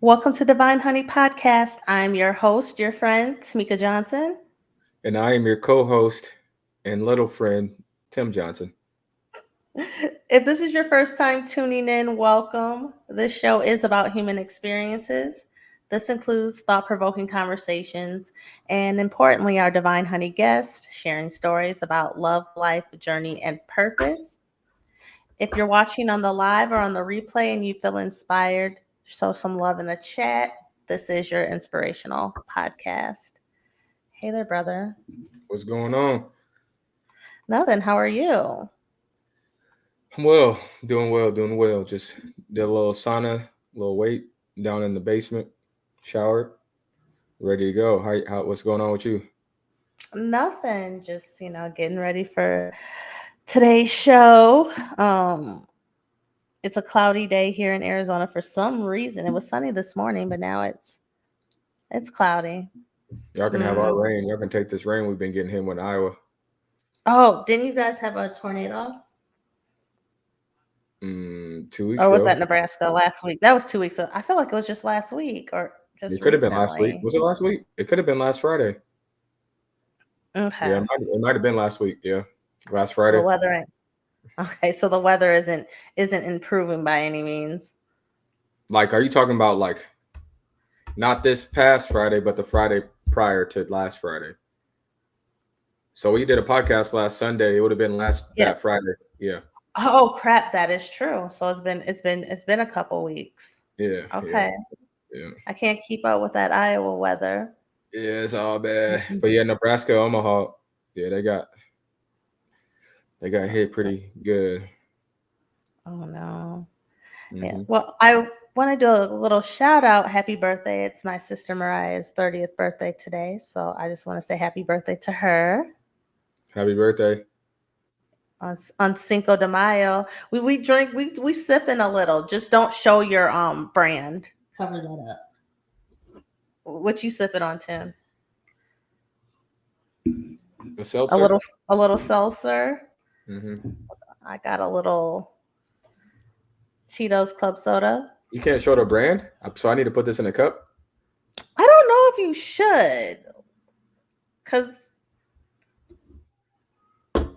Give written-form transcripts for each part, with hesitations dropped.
Welcome to Divine Honey Podcast. I'm your host, your friend, Tamika Johnson. And I am your co host and little friend, Tim Johnson. If this is your first time tuning in, welcome. This show is about human experiences. This includes thought provoking conversations and, importantly, our Divine Honey guests sharing stories about love, life, journey, and purpose. If you're watching on the live or on the replay and you feel inspired, show some love in the chat. This is your inspirational podcast. Hey there, brother. What's going on? Nothing. How are you? I'm well, doing well, doing well. Just did a little sauna, a little weight down in the basement, showered, ready to go. What's going on with you? Nothing. Just, getting ready for today's show. It's a cloudy day here in Arizona for some reason. It was sunny this morning, but now it's cloudy. Y'all can have our Mm. rain. Y'all can take this rain we've been getting hit with in Iowa. Oh, didn't you guys have a tornado? 2 weeks Or was ago. that Nebraska last week? That was 2 weeks ago. I feel like it was just last week or just It could have been last week. recently. Was it last week? It could have been last Friday. Yeah, Okay. it might have been last week. Yeah, last So the Friday. weather ain't okay. So the weather isn't improving by any means. Like, are you talking about like not this past Friday, but the Friday prior to last Friday? So we did a podcast last Sunday. It would have been last Yeah. that Friday. Yeah. Oh crap, that is true. So it's been a couple weeks. Yeah. Yeah. Okay. Yeah. I can't keep up with that Iowa weather. Yeah, it's all bad. Mm-mm. But yeah, Nebraska, Omaha, yeah, they got hit pretty good. Oh no. Yeah. Hmm. Well, I want to do a little shout out. Happy birthday. It's my sister Mariah's 30th birthday today. So I just want to say happy birthday to her Happy birthday. on Cinco de Mayo. We drink, we sipping a little. Just don't show your brand. Cover that up. What you sipping on, Tim? A A seltzer. little a little seltzer. Hmm. I got a little Tito's club soda. You can't show the brand, so I need to put this in a cup. I don't know if you should, cause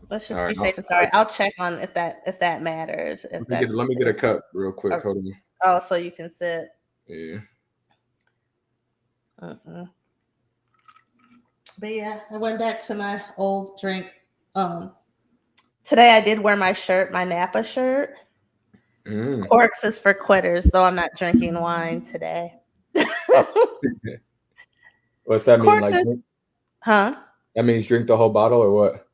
let's All just right, be safe and sorry. I'll check on if that matters. If that's let me get a it's cup real quick. oh, Hold on. oh, so you can sit. Yeah. Mm-mm. But yeah, I went back to my old drink. Um, Today I did wear my shirt, my Napa shirt. Mm. Corks is for quitters, though I'm not drinking wine today. What's that mean? Corks Like, is, huh? that means drink the whole bottle or what?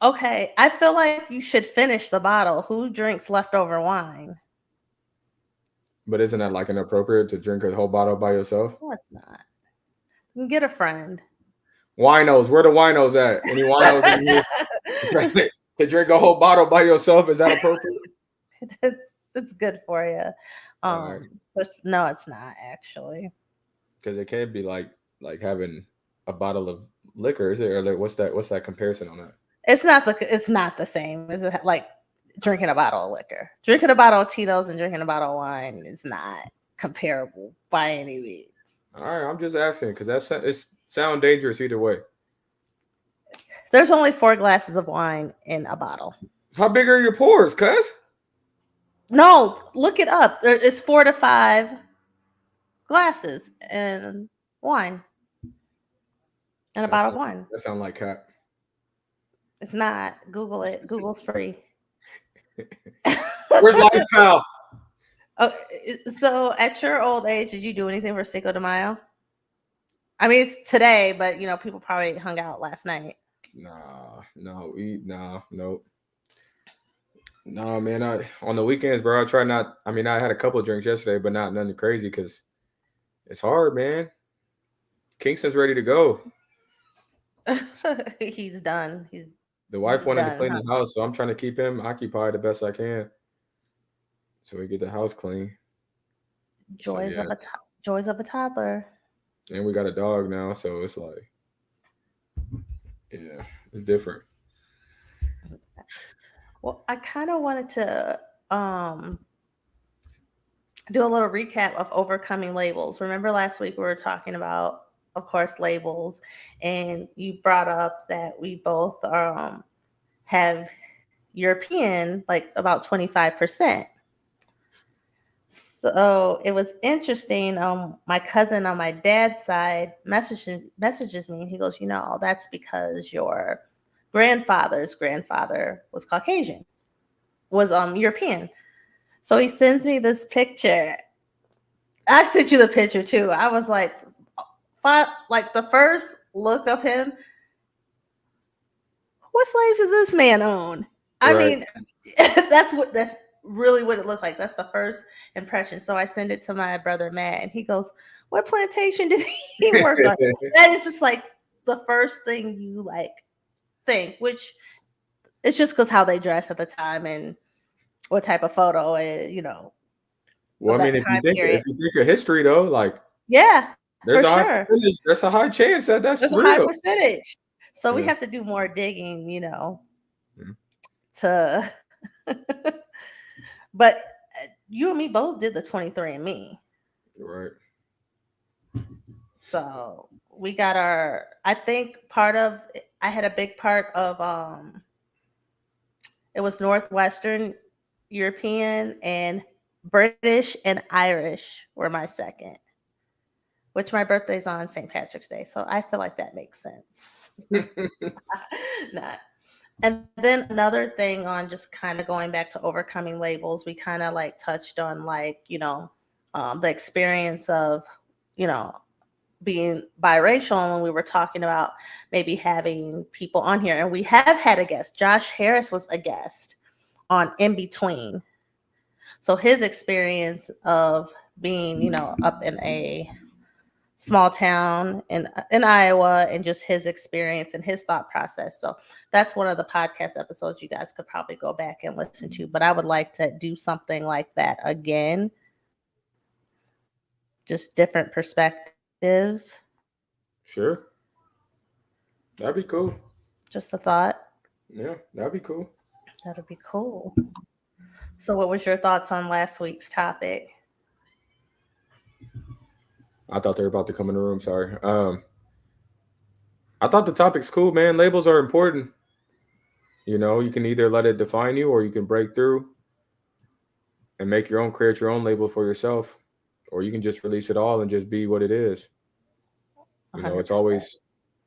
Okay, I feel like you should finish the bottle. Who drinks leftover wine? But isn't that like inappropriate to drink a whole bottle by yourself? No, it's not. You can get a friend. Winos, where the winos at? Any winos in here? To drink a whole bottle by yourself, is that appropriate? It's good for you. All right, But no, it's not actually. because it can be like having a bottle of liquor. Is it or like what's that comparison on that? It's not the same as like drinking a bottle of liquor. Drinking a bottle of Tito's and drinking a bottle of wine is not comparable by any means. All right, I'm just asking because it's sound dangerous either way. There's only 4 glasses of wine in a bottle. How big are your pores, cuz? No, look it up. It's 4 to 5 glasses and wine and a That bottle of sound, wine. that sound like cap. It's not. Google it. Google's free. Where's Life Pal? Oh, so at your old age, did you do anything for Cinco de Mayo? I mean, it's today, but people probably hung out last night. Nah, no, nope. No, man. On the weekends, bro. I try not. I mean, I had a couple of drinks yesterday, but not nothing crazy because it's hard, man. Kingston's ready to go. He's done. The wife He's wanted to done, clean huh? the house, so I'm trying to keep him occupied the best I can, so we get the house clean. So Joys yeah, of a joys of a toddler. and we got a dog now, so it's like, yeah, it's different. Well, I kind of wanted to do a little recap of overcoming labels. Remember last week we were talking about, of course, labels, and you brought up that we both have European, like about 25%. So it was interesting. My cousin on my dad's side messages me, and he goes, that's because your grandfather's grandfather was Caucasian, was European. So he sends me this picture. I sent you the picture too. I was like the first look of him, what slaves does this man own? I Right. mean, that's really what it looked like. That's the first impression. So I send it to my brother Matt, and he goes, "What plantation did he work on?" That is just like the first thing you like think, which it's just because how they dress at the time and what type of photo, Well, of I mean, that time if period. you think of history though, like Yeah, for there's a high sure. percentage, there's a high chance that that's There's a high real. percentage. So we Yeah. have to do more digging, Mhm. to but you and me both did the 23andMe. Right. So we got I think I had a big part of, it was Northwestern European, and British and Irish were my second, which my birthday's on St. Patrick's Day. So I feel like that makes sense. Not. And then another thing on just kind of going back to overcoming labels, we kind of like touched on like, the experience of, you know, being biracial, when we were talking about maybe having people on here. And we have had a guest. Josh Harris was a guest on In Between. So his experience of being, up in a small town in Iowa, and just his experience and his thought process. So that's one of the podcast episodes you guys could probably go back and listen to. But I would like to do something like that again, just different perspectives. Sure. That'd be cool. Just a thought. Yeah, that'd be cool. That'll be cool. So what was your thoughts on last week's topic? I thought they were about to come in the room. Sorry. I thought the topic's cool, man. Labels are important. You can either let it define you, or you can break through and create your own label for yourself, or you can just release it all and just be what it is. It's 100%. always,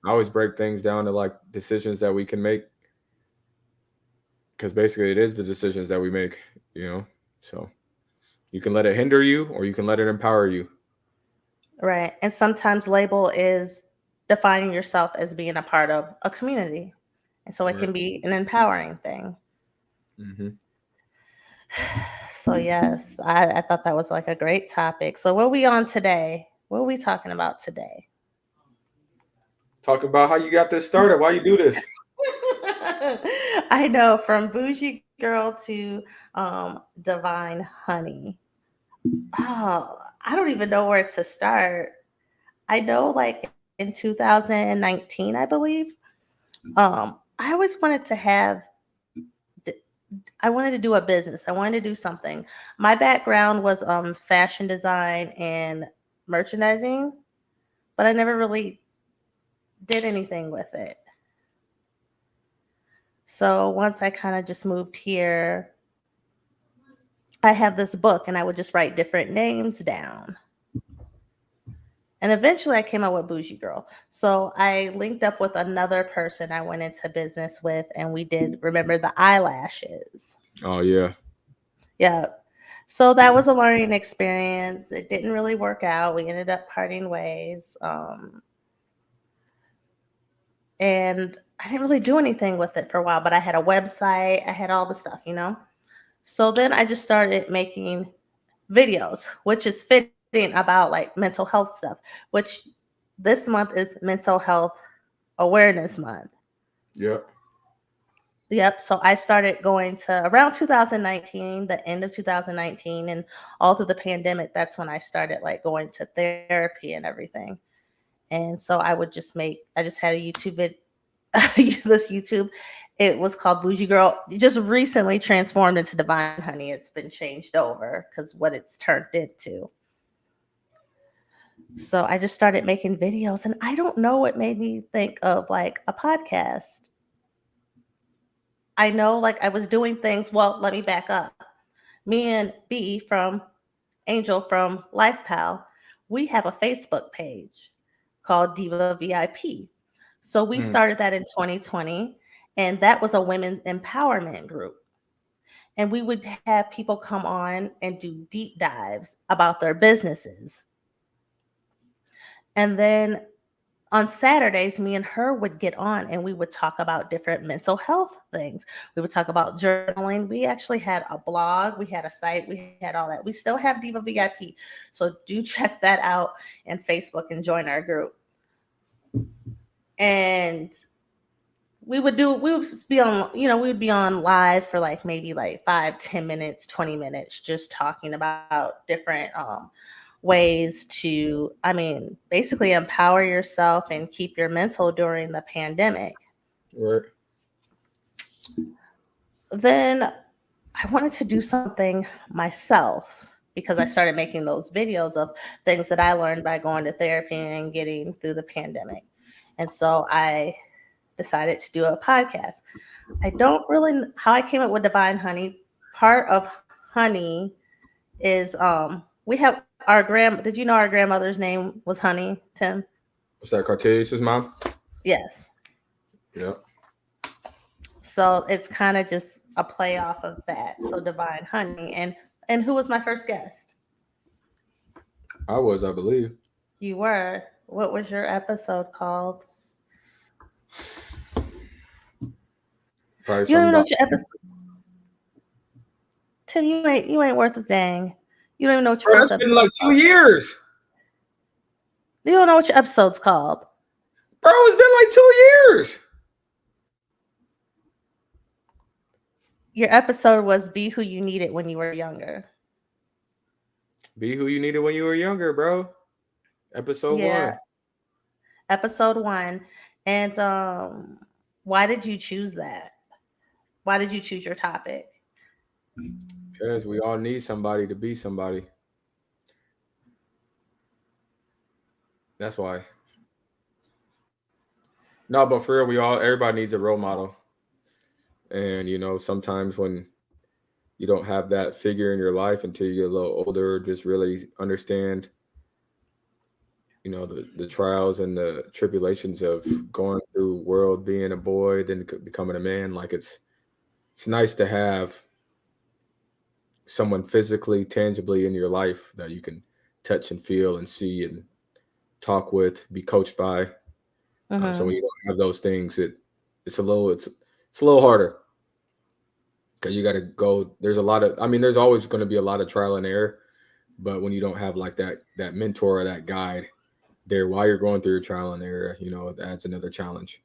I always break things down to like decisions that we can make, because basically it is the decisions that we make. You know, so you can let it hinder you, or you can let it empower you. Right. And sometimes label is defining yourself as being a part of a community. And so it Right. can be an empowering thing. Hmm. So yes, I thought that was like a great topic. So what are we on today? What are we talking about today? Talk about how you got this started. Why you do this? I know, from bougie girl to divine honey. Oh, I don't even know where to start. I know, like in 2019, I believe, I always wanted to I wanted to do a business. I wanted to do something. My background was fashion design and merchandising, but I never really did anything with it. So once I kind of just moved here, I have this book, and I would just write different names down. And eventually I came up with Bougie Girl. So I linked up with another person I went into business with, and we did, remember, the eyelashes. Oh yeah. Yeah. So that was a learning experience. It didn't really work out. We ended up parting ways. And I didn't really do anything with it for a while, but I had a website, I had all the stuff. So then I just started making videos, which is fitting about like mental health stuff, which this month is Mental Health Awareness Month. Yeah. Yep. So I started going to around 2019, the end of 2019, and all through the pandemic. That's when I started like going to therapy and everything. And so I just had a YouTube vid, this YouTube, It was called Booshegurl. It just recently transformed into Divine Honey. It's been changed over because what it's turned into. So I just started making videos, and I don't know what made me think of like a podcast. I know like I was doing things. Well, let me back up. Me and B from Angel from Life Pal, we have a Facebook page called Diva VIP. So we Mm, started that in 2020, and that was a women empowerment group. And we would have people come on and do deep dives about their businesses. And then on Saturdays, me and her would get on and we would talk about different mental health things. We would talk about journaling. We actually had a blog, we had a site, we had all that. We still have Diva VIP. So do check that out and Facebook and join our group. And we would be on, we would be on live for like maybe like 5, 10 minutes, 20 minutes, just talking about different ways to, basically empower yourself and keep your mental during the pandemic. right. Then I wanted to do something myself because I started making those videos of things that I learned by going to therapy and getting through the pandemic. And so I decided to do a podcast. I don't really how I came up with Divine Honey. Part of honey is we have our did you know our grandmother's name was Honey, Tim? What's that, Cartesius' mom? Yes. Yeah. So it's kind of just a play off of that. So Divine Honey. And who was my first guest? I believe. You were. What was your episode called? Probably You don't something even know about. what your episode. Tim, you ain't worth a dang. You don't even know what your Bro, first that's been episode like two called. years. You don't know what your episode's called. Bro, it's been like 2 years. Your episode was Be Who You Needed When You Were Younger. Be who you needed when you were younger, bro. Episode Yeah, 1. episode 1. And why did you choose that? Why did you choose your topic? Because we all need somebody to be somebody. That's why. No, but for real, everybody needs a role model. And sometimes when you don't have that figure in your life until you get a little older, just really understand, the trials and the tribulations of going through world, being a boy, then becoming a man. Like it's nice to have someone physically, tangibly in your life that you can touch and feel and see and talk with, be coached by. So Mm-hmm. when you don't have those things, it's a little harder because you got to go. There's a lot of, there's always going to be a lot of trial and error, but when you don't have like that mentor or that guide there while you're going through your trial and error, that's another challenge.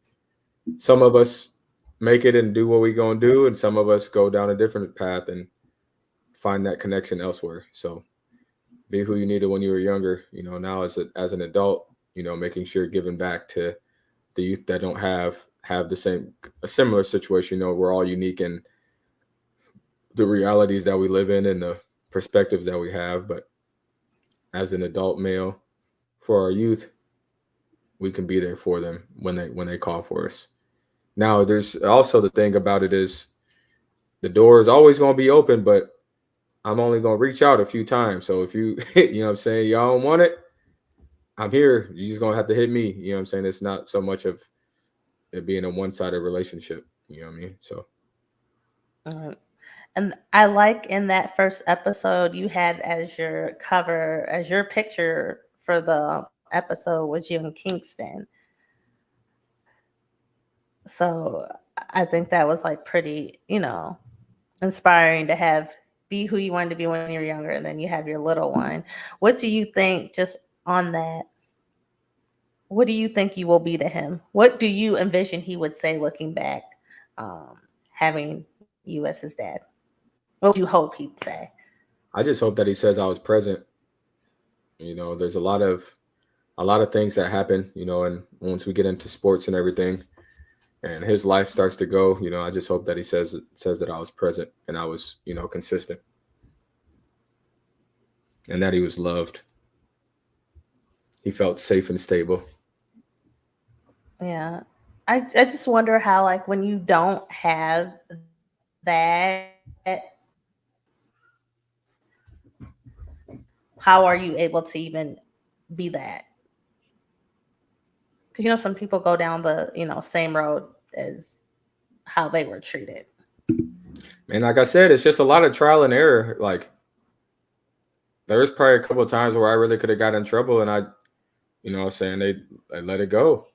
Some of us make it and do what we gonna do, and some of us go down a different path and find that connection elsewhere. So be who you needed when you were younger. Now as an adult, making sure you're giving back to the youth that don't have a similar situation. We're all unique in the realities that we live in and the perspectives that we have. But as an adult male, for our youth, we can be there for them when they call for us. Now, there's also the thing about it is the door is always going to be open, but I'm only going to reach out a few times. So if you, you know what I'm saying, y'all don't want it, I'm here. You just going to have to hit me. You know what I'm saying? It's not so much of it being a one-sided relationship. You know what I mean? So Mm. And I like in that first episode you had as your cover, as your picture for the episode was you in Kingston. So I think that was like pretty, inspiring to have be who you wanted to be when you were younger, and then you have your little one. What do you think just on that? What do you think you will be to him? What do you envision he would say looking back, um, having you as his dad? What would you hope he'd say? I just hope that he says I was present. There's a lot of things that happen, and once we get into sports and everything, and his life starts to go, I just hope that he says that I was present and I was, consistent, and that he was loved. He felt safe and stable. Yeah. I just wonder how, like, when you don't have that, how are you able to even be that? Because some people go down the same road as how they were treated. And like I said, it's just a lot of trial and error. Like there was probably a couple of times where I really could have got in trouble, and I, what I'm saying, they let it go.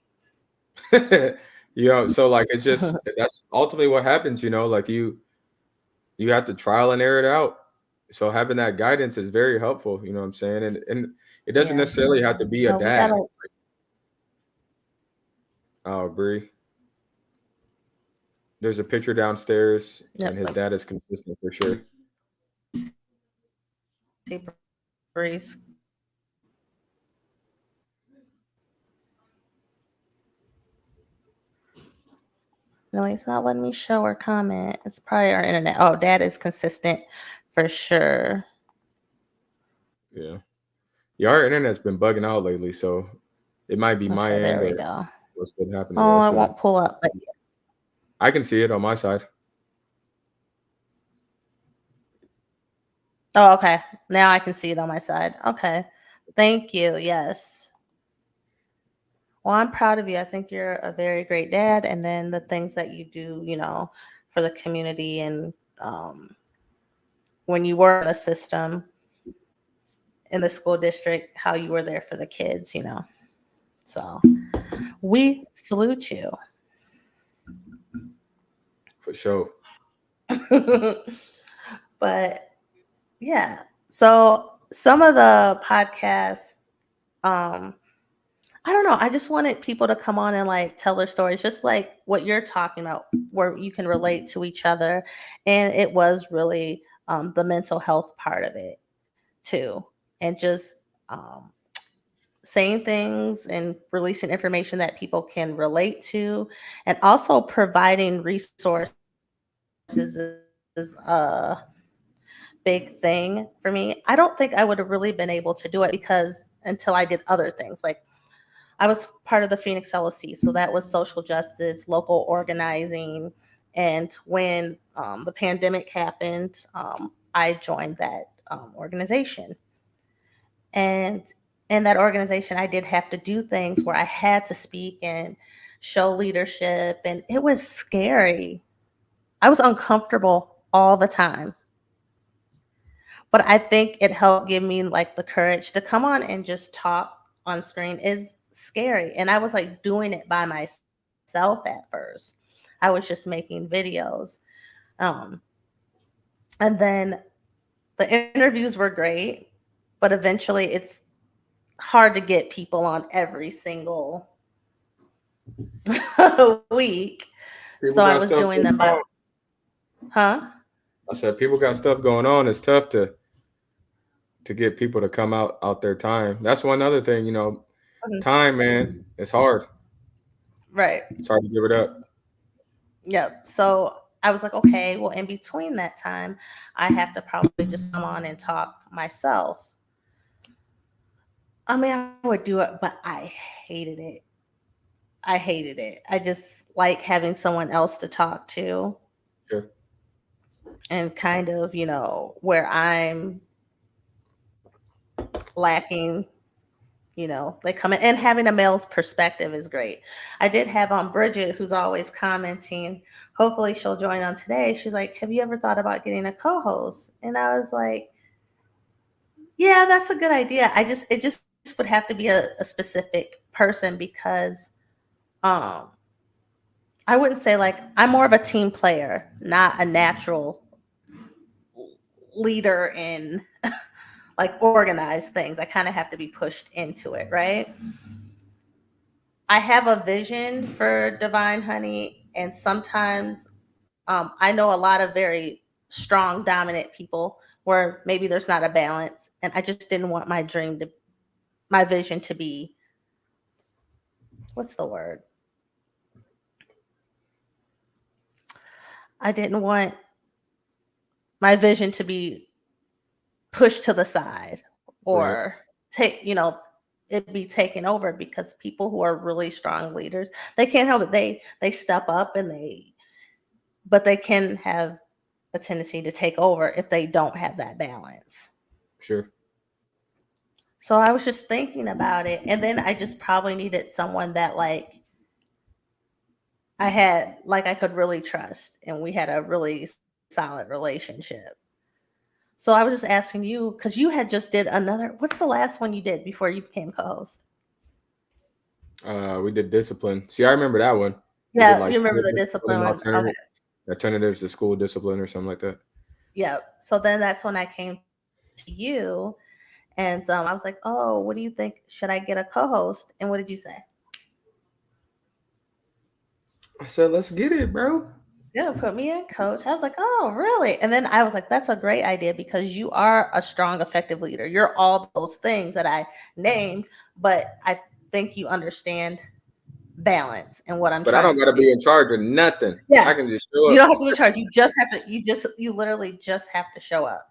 So like it just that's ultimately what happens. Like you have to trial and error it out. So having that guidance is very helpful. You know what I'm saying, and it doesn't Yeah. necessarily have to be a Well, we dad. gotta. Oh, Bree, there's a picture downstairs, and Yep. his dad is consistent for sure. Breeze. No, it's not letting me show or comment. It's probably our internet. Oh, that is consistent for sure. Yeah, yeah, our internet's been bugging out lately, so it might be my Okay, end there or we go. what's been happening. Yeah, Oh, it's it been. won't pull up, but yes. I can see it on my side. Oh, okay. Now I can see it on my side. Okay. Thank you. Yes. Well, I'm proud of you. I think you're a very great dad. And then the things that you do, for the community and when you were in the system in the school district, how you were there for the kids. So we salute you. For sure. But yeah. So some of the podcasts, um, I don't know. I just wanted people to come on and like tell their stories, just like what you're talking about, where you can relate to each other. And it was really the mental health part of it too. And just um, saying things and releasing information that people can relate to, and also providing resources is a big thing for me. I don't think I would have really been able to do it because until I did other things like I was part of the Phoenix LLC, so that was social justice, local organizing. And when the pandemic happened, I joined that organization. And in that organization, I did have to do things where I had to speak and show leadership, and it was scary. I was uncomfortable all the time. But I think it helped give me like the courage to come on and just talk on screen is scary. And I was like doing it by myself at first. I was just making videos. Um, and then the interviews were great, but eventually it's hard to get people on every single week. So People I got was stuff doing going them by, on. huh? I said people got stuff going on. It's tough to get people to come out their time. That's one other thing, Mhm. time, man. It's hard. Right. It's hard to give it up. Yep. So I was like, okay, well, in between that time, I have to probably just come on and talk myself. I mean, I would do it, but I hated it. I hated it. I just like having someone else to talk to Sure. and kind of, where I'm lacking, they come in and having a male's perspective is great. I did have on Bridget, who's always commenting. Hopefully she'll join on today. She's like, have you ever thought about getting a co-host? And I was like, yeah, that's a good idea. It just would have to be a specific person because um I wouldn't say like I'm more of a team player, not a natural leader in like organized things. I kind of have to be pushed into it, right? I have a vision for Divine Honey, and sometimes I know a lot of very strong, dominant people where maybe there's not a balance, and I just didn't want my vision to be, what's the word? I didn't want my vision to be pushed to the side Right. or it be taken over, because people who are really strong leaders, they can't help it. They step up and but they can have a tendency to take over if they don't have that balance. Sure. So I was just thinking about it, and then I just probably needed someone that I could really trust, and we had a really solid relationship. So I was just asking you, because you had just did another. What's the last one you did before you became co-host? We did discipline. See, I remember that one. We did Yeah, like you remember school the discipline discipline one? Okay. alternatives to school discipline or something like that. Yeah. So then that's when I came to you, and I was like, "Oh, what do you think? Should I get a co-host?" And what did you say? I said, let's get it, bro. Yeah, put me in, coach. I was like, "Oh, really?" And then I was like, "That's a great idea, because you are a strong, effective leader. You're all those things that I named, but I think you understand balance and what I'm But I don't trying to gotta do." be in charge of nothing. I Yes. can just show You up. don't have to be in charge. You just have to you literally just have to show up.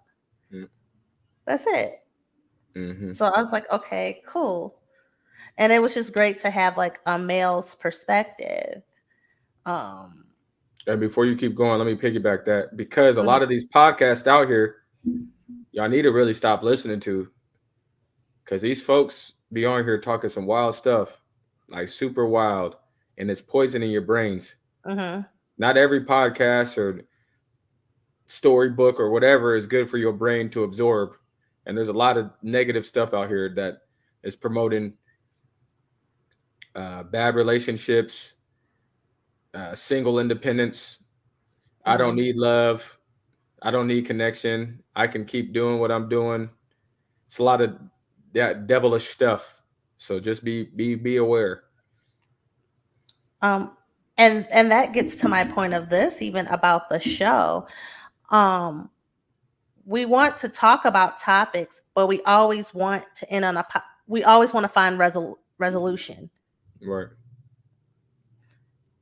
That's it. Mm-hmm. So I was like, "Okay, cool." And it was just great to have like a male's perspective. Um And before you keep going, let me piggyback that because a mhm, lot of these podcasts out here, y'all need to really stop listening to because these folks be on here talking some wild stuff, like super wild, and it's poisoning your brains. mhm, Not every podcast or storybook or whatever is good for your brain to absorb. And there's a lot of negative stuff out here that is promoting bad relationships, single independence. I don't mhm. need love. I don't need connection. I can keep doing what I'm doing. It's a lot of that devilish stuff. So just be aware. Um, and that gets to my point of this, even about the show. Um, we want to talk about topics, but we always want to end on we always want to find resolution. Right.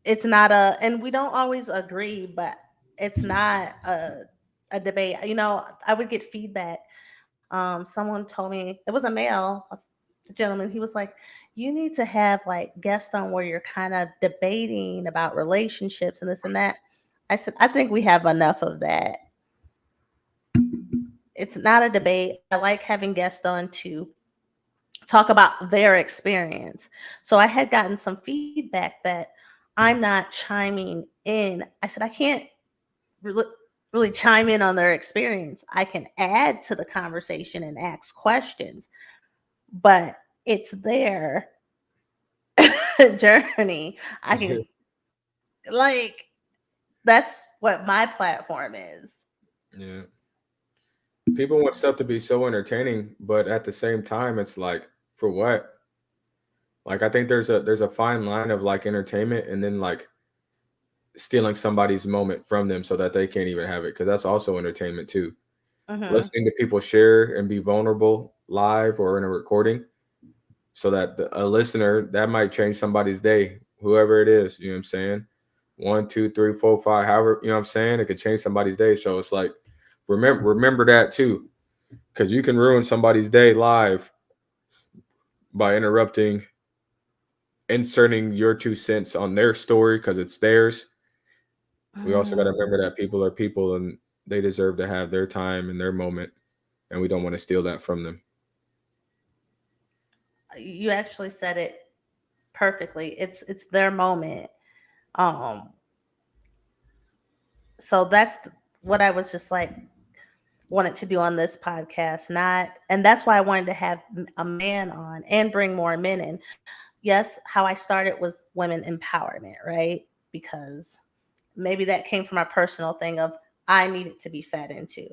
It's not and we don't always agree, but it's not a debate. I would get feedback. Someone told me, it was a male, a gentleman. He was like, "You need to have like guests on where you're kind of debating about relationships and this and that." I said, "I think we have enough of that. It's not a debate. I like having guests on to talk about their experience." So I had gotten some feedback that I'm not chiming in. I said, "I can't really, really chime in on their experience. I can add to the conversation and ask questions, but it's their journey. I can, like, that's what my platform is." Yeah. People want stuff to be so entertaining, but at the same time, it's like, for what? Like I think there's a fine line of like entertainment and then like stealing somebody's moment from them so that they can't even have it because that's also entertainment too. Hmm. Listening to people share and be vulnerable live or in a recording so that a listener that might change somebody's day, whoever it is, you know what I'm saying? One, two, three, four, five, however, you know what I'm saying? It could change somebody's day. So it's like remember that too. Because you can ruin somebody's day live by interrupting, inserting your 2 cents on their story because it's theirs. We also got to remember that people are people and they deserve to have their time and their moment, and we don't want to steal that from them. You actually said it perfectly. It's their moment. Um, so what I was just like wanted to do on this podcast, not, and that's why I wanted to have a man on and bring more men in. Yes, how I started was women empowerment, right? Because maybe that came from a personal thing of I needed to be fed into,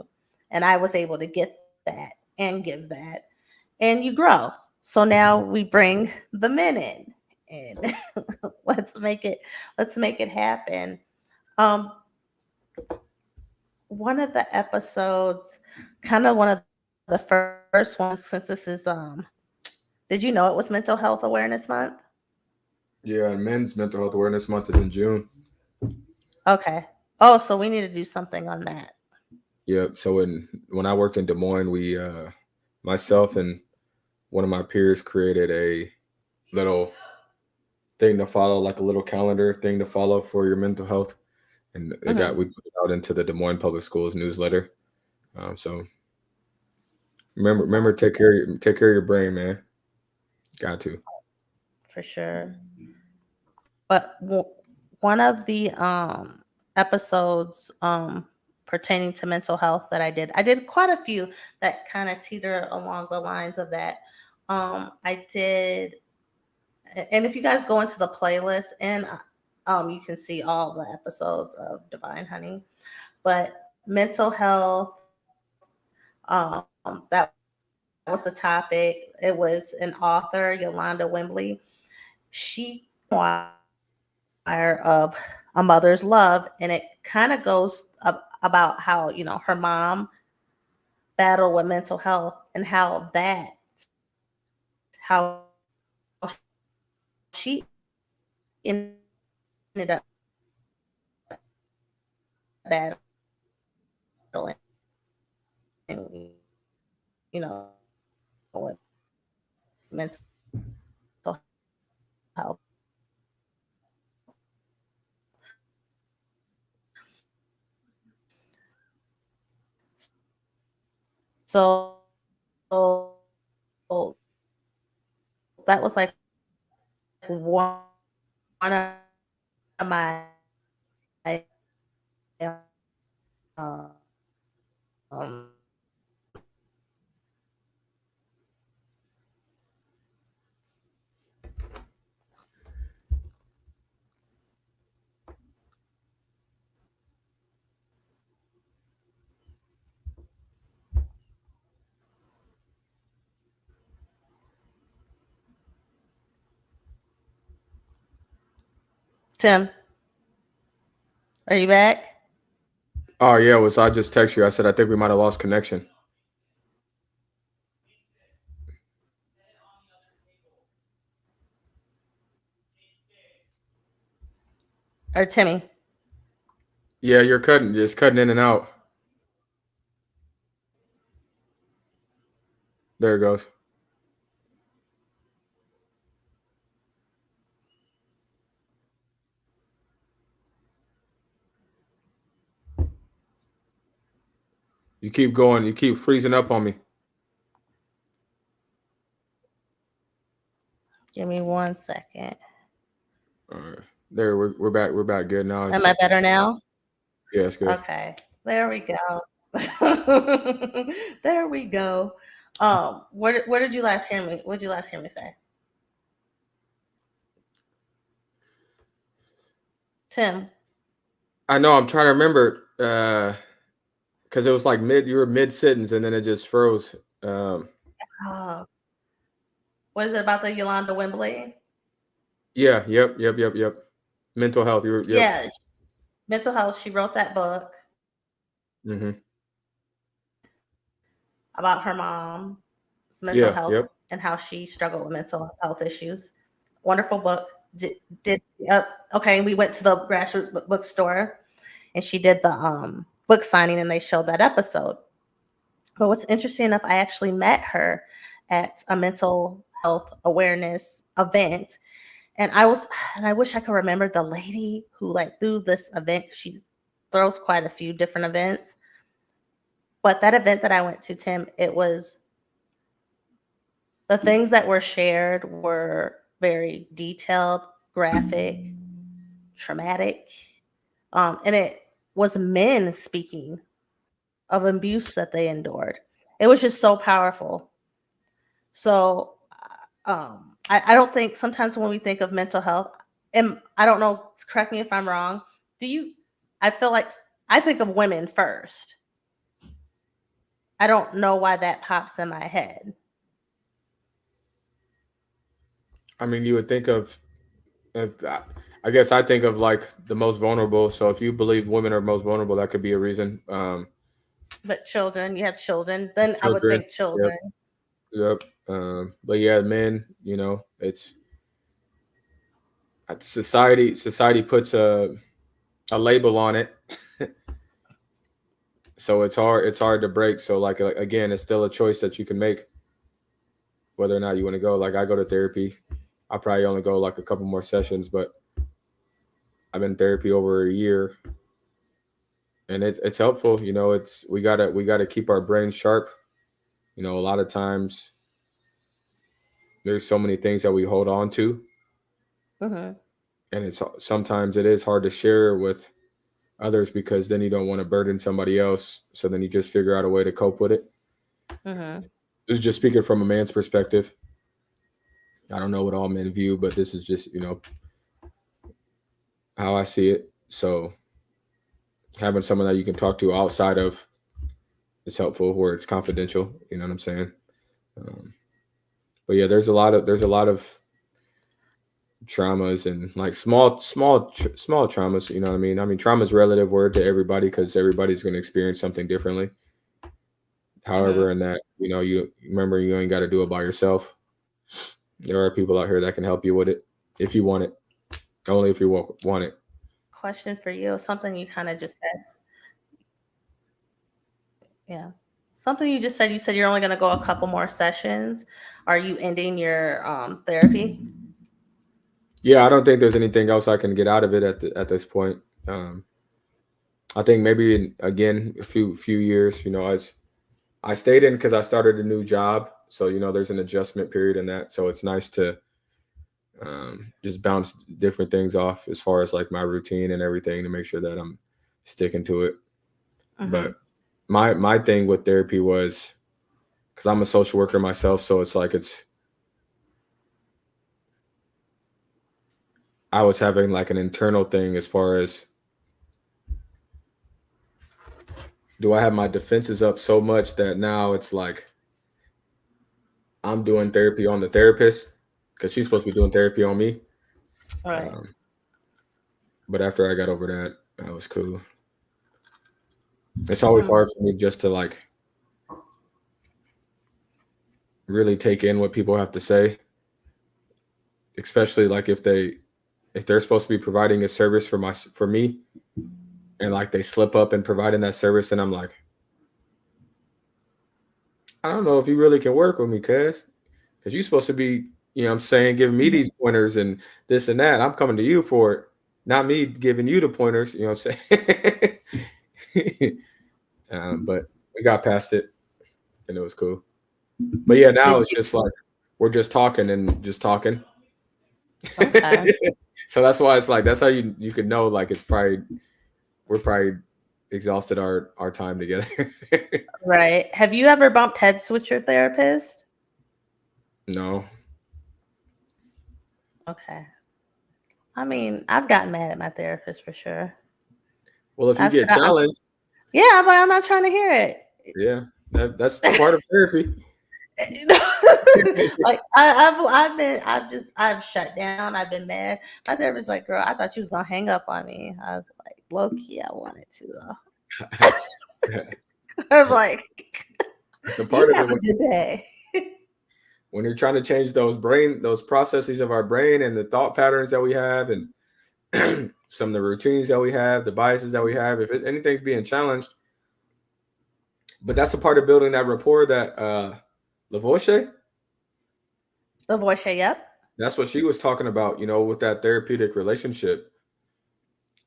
and I was able to get that and give that, and you grow. So now we bring the men in, and let's make it let's make it happen. Um, one of the episodes, kind of one of the first ones, since this is did you know it was Mental Health Awareness Month? Yeah, and Men's Mental Health Awareness Month is in June. Okay. Oh, so we need to do something on that. Yep. So when I worked in Des Moines, we myself and one of my peers created a little thing to follow, like a little calendar thing to follow for your mental health, and Hmm. we put it out into the Des Moines Public Schools newsletter. So remember, That's awesome. take care of your brain, man. Got to. For sure. But one of the episodes pertaining to mental health that I did quite a few that kind of teeter along the lines of that. I did, and if you guys go into the playlist, and you can see all the episodes of Divine Honey. But mental health, that was the topic. It was an author, Yolanda Wembley. She memoir of a mother's love, and it kind of goes about how her mom battled with mental health and how how she ended up battling, with mental health. So that was like one of Tim, are you back? Oh yeah, was I just text you? I said I think we might have lost connection. Or Timmy? Yeah, you're just cutting in and out. There it goes. You keep going. You keep freezing up on me. Give me 1 second. All right. There, we're back. We're back. Good now. Am I better now? Yeah, it's good. Okay, there we go. There we go. Where did you last hear me? What did you last hear me say? Tim. I know. I'm trying to remember because it was like you were mid sentence and then it just froze. Oh, what is it about the Yolanda Wembley? Yeah. Yep. Mental health. You were. Yep. Yeah, mental health. She wrote that book Mm-hmm. about her mom's mental Yeah. health Yep. and how she struggled with mental health issues. Wonderful book. Did okay. We went to the grassroots bookstore, and she did the book signing, and they showed that episode. But what's interesting enough, I actually met her at a mental health awareness event, and and I wish I could remember the lady who like threw this event. She throws quite a few different events, but that event that I went to, Tim, it was the things that were shared were very detailed, graphic, traumatic, and it was men speaking of abuse that they endured. It was just so powerful. So, I don't think sometimes when we think of mental health, and I don't know, correct me if I'm wrong. Do you? I feel like I think of women first. I don't know why that pops in my head. I mean, you would think of. I guess I think of like the most vulnerable. So if you believe women are most vulnerable, that could be a reason. But children, you have children, then I would Children. think Yep. children. Yep. But yeah, men. It's society. Society puts a a label on it. So it's hard to break. So like again, it's still a choice that you can make whether or not you want to go. Like I go to therapy. I probably only go like a couple more sessions, but I've been in therapy over a year, and it's helpful. It's we gotta keep our brains sharp. A lot of times there's so many things that we hold on to, Mm-hmm. and it's sometimes it is hard to share with others because then you don't want to burden somebody else. So then you just figure out a way to cope with it. Mm-hmm. This is just speaking from a man's perspective. I don't know what all men view, but this is just how I see it. So having someone that you can talk to outside of is helpful, where it's confidential. You know what I'm saying? Um, but yeah, there's a lot of traumas and like small traumas. You know what I mean? I mean, trauma is a relative word to everybody because everybody's going to experience something differently. Mm-hmm. However, in that you remember you ain't got to do it by yourself. There are people out here that can help you with it if you want it. Only if you want it. Question for you, something you kind of just said. Yeah. Something you just said. You said you're only going to go a couple more sessions. Are you ending your therapy? Yeah, I don't think there's anything else I can get out of it at this point. Um, I think maybe again a few years. I stayed in because I started a new job, so there's an adjustment period in that. So it's nice to just bounce different things off as far as like my routine and everything to make sure that I'm sticking to it. Mm-hmm. But my thing with therapy was because I'm a social worker myself, so it's like I was having like an internal thing as far as do I have my defenses up so much that now it's like I'm doing therapy on the therapist because she's supposed to be doing therapy on me. Right. Um, but after I got over that, that was cool. It's always Mm. hard for me just to like really take in what people have to say, especially like if they're supposed to be providing a service for me and like they slip up in providing that service, and I'm like, I don't know if you really can work with me, because you're supposed to be, I'm saying, giving me these pointers and this and that. I'm coming to you for it, not me giving you the pointers. You know what I'm saying? But we got past it, and it was cool. But yeah, now Did it's you? just like we're just talking and just talking. Okay. So that's why it's like that's how you could know like it's probably we're probably exhausted our time together. Right. Have you ever bumped heads with your therapist? No. Okay. I mean, I've gotten mad at my therapist for sure. Well, if you I've said, get challenged, yeah, but I'm not trying to hear it. yeah, that's part of therapy. Like I've shut down. I've been mad. My therapist like, girl, I thought you was gonna hang up on me. I was like, low key, I wanted to though. I'm like, The you part of have it a good day. when you're trying to change those processes of our brain and the thought patterns that we have and some of the routines that we have, the biases that we have, if anything's being challenged, but that's a part of building that rapport that Lavoie, The voice, yep. that's what she was talking about, with that therapeutic relationship.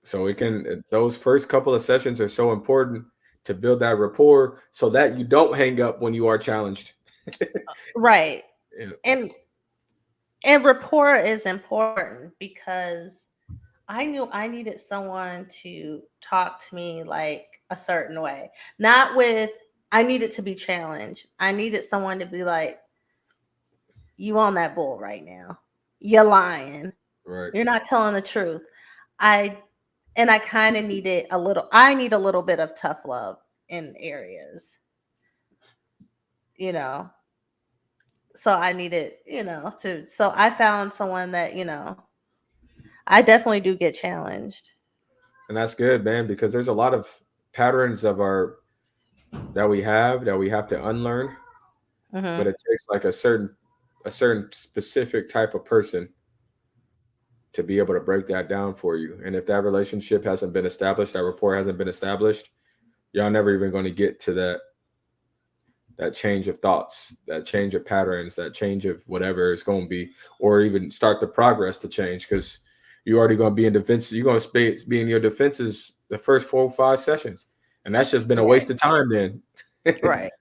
So it can those first couple of sessions are so important to build that rapport so that you don't hang up when you are challenged. Right. Yeah. And rapport is important because I knew I needed someone to talk to me like a certain way. Not with I needed to be challenged. I needed someone to be like, you on that bull right now. You're lying. Right. You're not telling the truth. I I kind of needed I need a little bit of tough love in areas, you know. So I needed, to so I found someone that, I definitely do get challenged. And that's good, man, because there's a lot of patterns of our that we have to unlearn, but Mhm. it takes like a certain specific type of person to be able to break that down for you. And if that relationship hasn't been established, that rapport hasn't been established, y'all never even going to get to that change of thoughts, that change of patterns, that change of whatever it's going to be, or even start the progress to change because you're already going to be in defense. You're going to be in your defenses the first 4 or 5 sessions, and that's just been a Yeah. waste of time. Then, Right.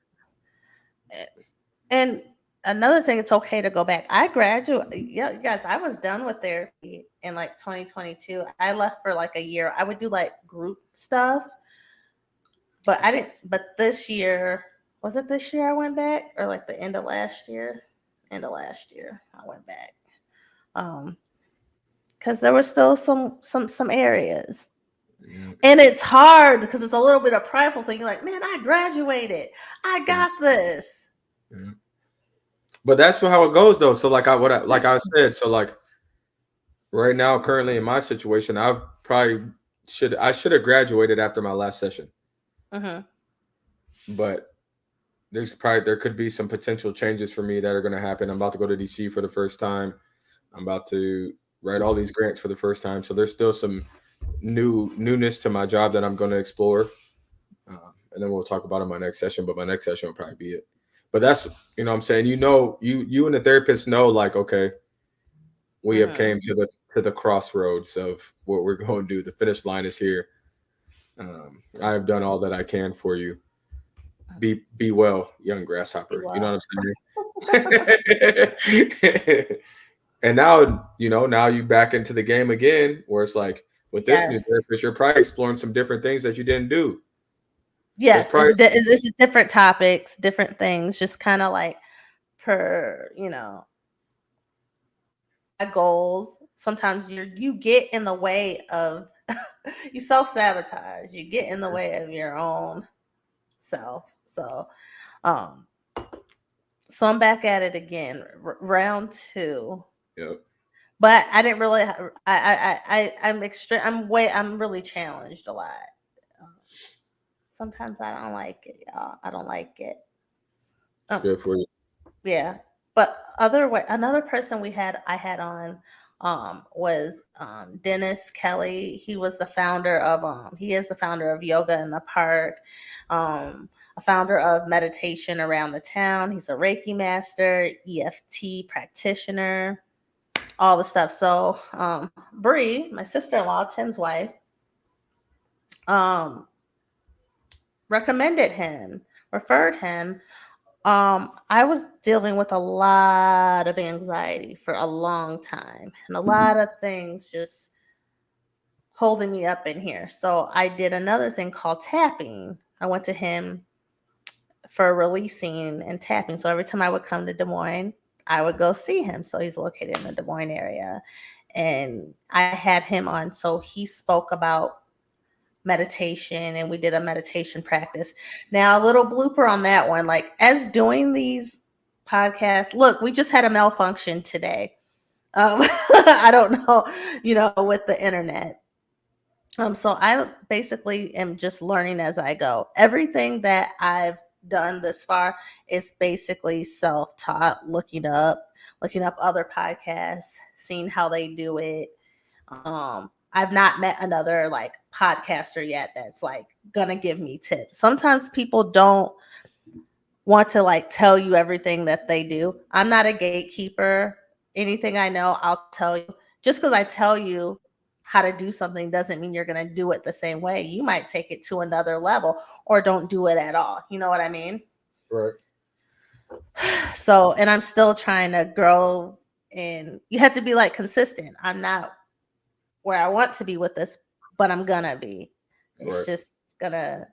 And another thing, it's okay to go back. I graduated. Yeah, you guys, I was done with therapy in like 2022. I left for like a year. I would do like group stuff, but I didn't. But this year, was it this year I went back, or like the end of last year? End of last year, I went back. Um, because there were still some areas, yeah, and it's hard because it's a little bit of prideful thing. You're like, man, I graduated. I yeah, got this. yeah. But that's how it goes, though. So, like Yeah. I said, so like right now, currently in my situation, I've probably should have graduated after my last session, Mm-hmm. but there could be some potential changes for me that are going to happen. I'm about to go to DC for the first time. I'm about to write all these grants for the first time, so there's still some newness to my job that I'm going to explore, and then we'll talk about it in my next session. But my next session will probably be it. But that's what I'm saying. You and the therapist know, like, okay, we have Mm-hmm. came to the crossroads of what we're going to do. The finish line is here. I have done all that I can for you. Be well, young Be grasshopper. You know well. what I'm saying? And now, now you back into the game again, where it's like with this new Yes. therapist, you're probably exploring some different things that you didn't do. There's Yes. probably It's different topics, different things, just kind of like per, my goals. Sometimes you get in the way of you self-sabotage. You get in the way of your own self. Um so I'm back at it again, round two. Yep. But I didn't really I'm really challenged a lot. Um, Sometimes I don't like it, y'all. I don't like it. It's Um, good for you. yeah. But other way, another person I had on was Dennis Kelly. He is the founder of Yoga in the Park, a founder of Meditation Around the Town. He's a Reiki master, EFT practitioner, all the stuff. So Bree, my sister-in-law, Tim's wife, um recommended him, referred him. I was dealing with a lot of anxiety for a long time and a lot of things just holding me up in here. So I did another thing called tapping. I went to him for releasing and tapping. So every time I would come to Des Moines, I would go see him. So he's located in the Des Moines area. And I had him on. So he spoke about meditation and we did a meditation practice. Now, a little blooper on that one, like as doing these podcasts, look, we just had a malfunction today. I don't know, with the internet. So I basically am just learning as I go. Everything that I've done this far is basically self-taught, looking up other podcasts, seeing how they do it. I've not met another like podcaster yet that's like gonna give me tips. Sometimes people don't want to like tell you everything that they do. I'm not a gatekeeper. Anything I know, I'll tell you. Just because I tell you how to do something doesn't mean you're gonna do it the same way. You might take it to another level or don't do it at all. You know what I mean? Right. So, and I'm still trying to grow, and you have to be like consistent. I'm not where I want to be with this, but I'm gonna be. It's Right. just gonna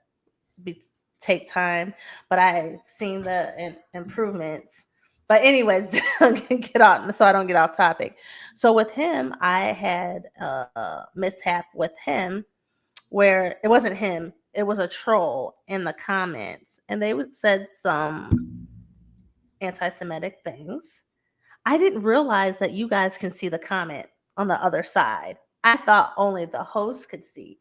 be take time, but I've seen the improvements. But anyways, get on so I don't get off topic. So with him, I had a mishap with him where it wasn't him; it was a troll in the comments, and they would said some anti-Semitic things. I didn't realize that you guys can see the comment on the other side. I thought only the host could see.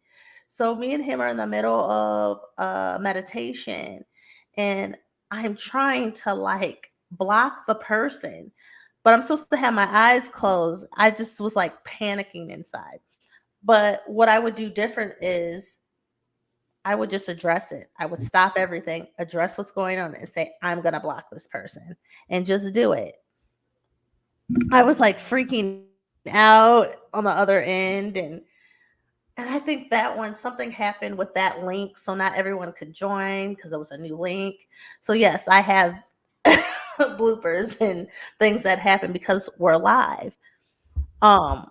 So me and him are in the middle of meditation, and I'm trying to like block the person, but I'm supposed to have my eyes closed. I just was like panicking inside. But what I would do different is I would just address it. I would stop everything, address what's going on, and say, I'm going to block this person and just do it. I was like freaking out on the other end. And I think that one, something happened with that link. So not everyone could join because it was a new link. So, yes, I have bloopers and things that happen because we're live. Um,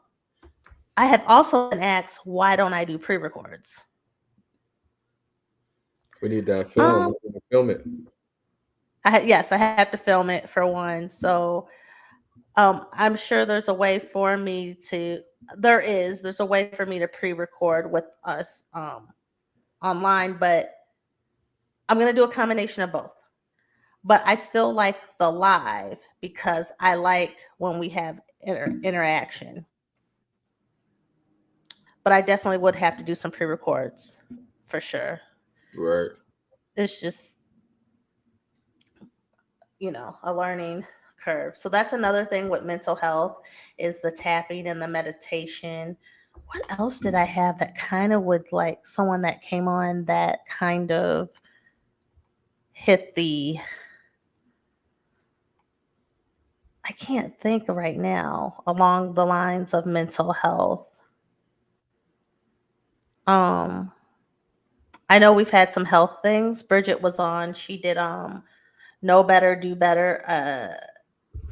I have also been asked, why don't I do pre records? We need that film. Um, We're gonna film it. yes, I have to film it for one. So I'm sure there's a way for me to. There's a way for me to pre-record with us online, but I'm gonna do a combination of both. But I still like the live because I like when we have interaction. But I definitely would have to do some pre-records for sure. Right. It's just a learning curve. So that's another thing with mental health is the tapping and the meditation. What else did I have that kind of would like someone that came on that kind of hit the I can't think right now along the lines of mental health. Um I know we've had some health things. Bridget was on. She did know better, do better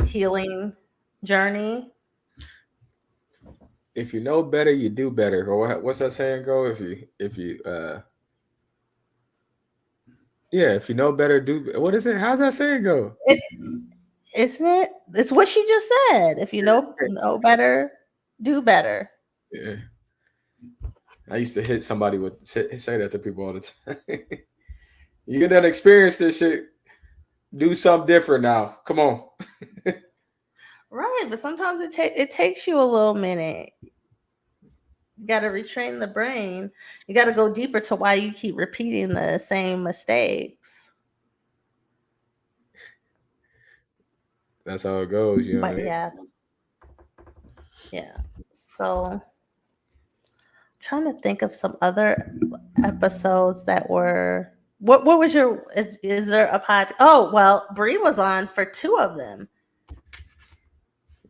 healing journey. If you know better, you do better. Or what's that saying go? If you yeah, if you know better, what is it? How's that saying go? It, isn't it? It's what she just said. If you know better, do better. Yeah. I used to hit somebody with say that to people all the time. You done experienced this shit. Do something different now. Come on. Right, but sometimes it takes you a little minute. You got to retrain the brain. You got to go deeper to why you keep repeating the same mistakes. That's how it goes. You know what I But mean? yeah. So trying to think of some other episodes that were. What was your is there a pod? Oh well, Bree was on for two of them.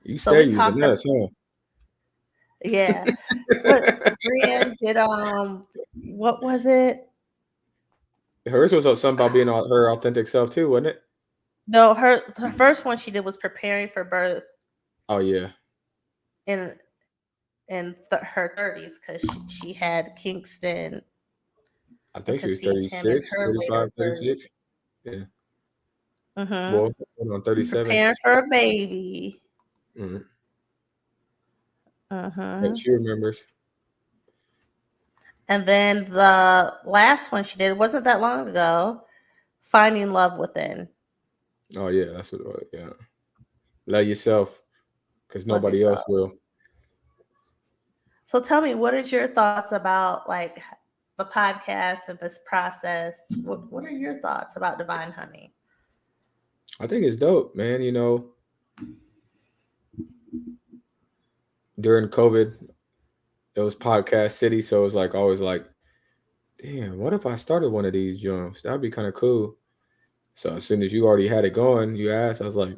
You So stay we using talked. us, huh? Yeah. What Brienne did what was it? Hers was something about being her authentic self too, wasn't it? No, her first one she did was preparing for birth Oh yeah. in her 30s because she had Kingston I and think she was conceived him in 36, her later 35, 36. 30s. Yeah. Mm-hmm. Well, hold on 37. Preparing for a baby. Mm-hmm. Yeah, Mm-hmm. she remembers. And then the last one she did wasn't that long ago. Finding love within. Oh yeah, that's what it was. Yeah. Love yourself, because Love nobody else yourself. will. So tell me, what is your thoughts about like the podcast and this process? What are your thoughts about Divine Honey? I think it's dope, man. During COVID, it was podcast city, so it was like always like, damn, what if I started one of these joints? That'd be kind of cool. So as soon as you already had it going, you asked, I was like,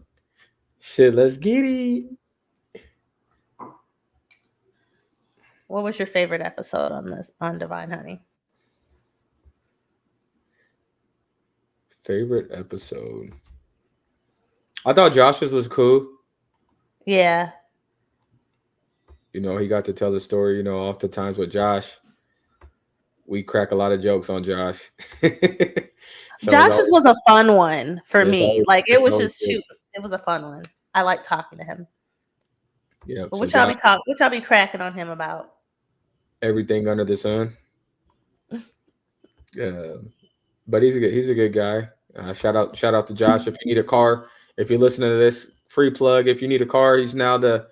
shit, let's get it. What was your favorite episode on Divine Honey? Favorite episode. I thought Josh's was cool. Yeah. He got to tell the story, oftentimes with Josh. We crack a lot of jokes on Josh. So Josh's was a fun one for it's me. always, Like it it's was always just good. shoot. It was a fun one. I like talking to him. Yeah. But So Josh, what y'all be cracking on him about? everything under the sun. Uh, but he's a good guy. Shout out to Josh. If you need a car, if you're listening to this, free plug. If you need a car, he's now the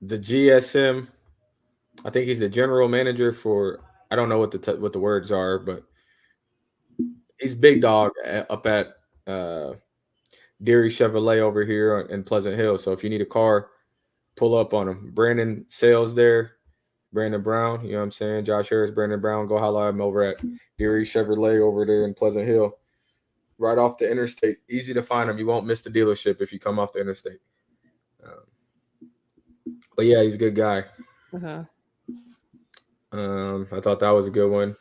GSM. I think he's the general manager for. I don't know what the words are, but he's big dog up at Deary Chevrolet over here in Pleasant Hill. So if you need a car, pull up on them. Brandon Sales there, Brandon Brown, you know what I'm saying? Josh Harris, Brandon Brown, go holla at him over at Deary Chevrolet over there in Pleasant Hill. Right off the interstate. Easy to find him. You won't miss the dealership if you come off the interstate. But yeah, he's a good guy. Mm-hmm. I thought that was a good one.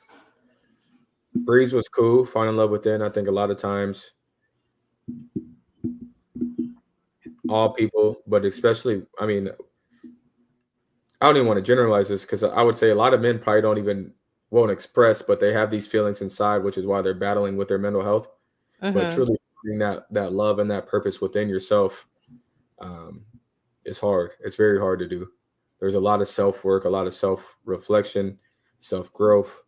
Breeze was cool. Fall in love within. I think a lot of times all people, but especially, I mean, I don't even want to generalize this because I would say a lot of men probably don't even won't express, but they have these feelings inside, which is why they're battling with their mental health. But Mm-hmm. truly finding that love and that purpose within yourself um, is hard. It's very hard to do. There's a lot of self work, a lot of self reflection, self growth,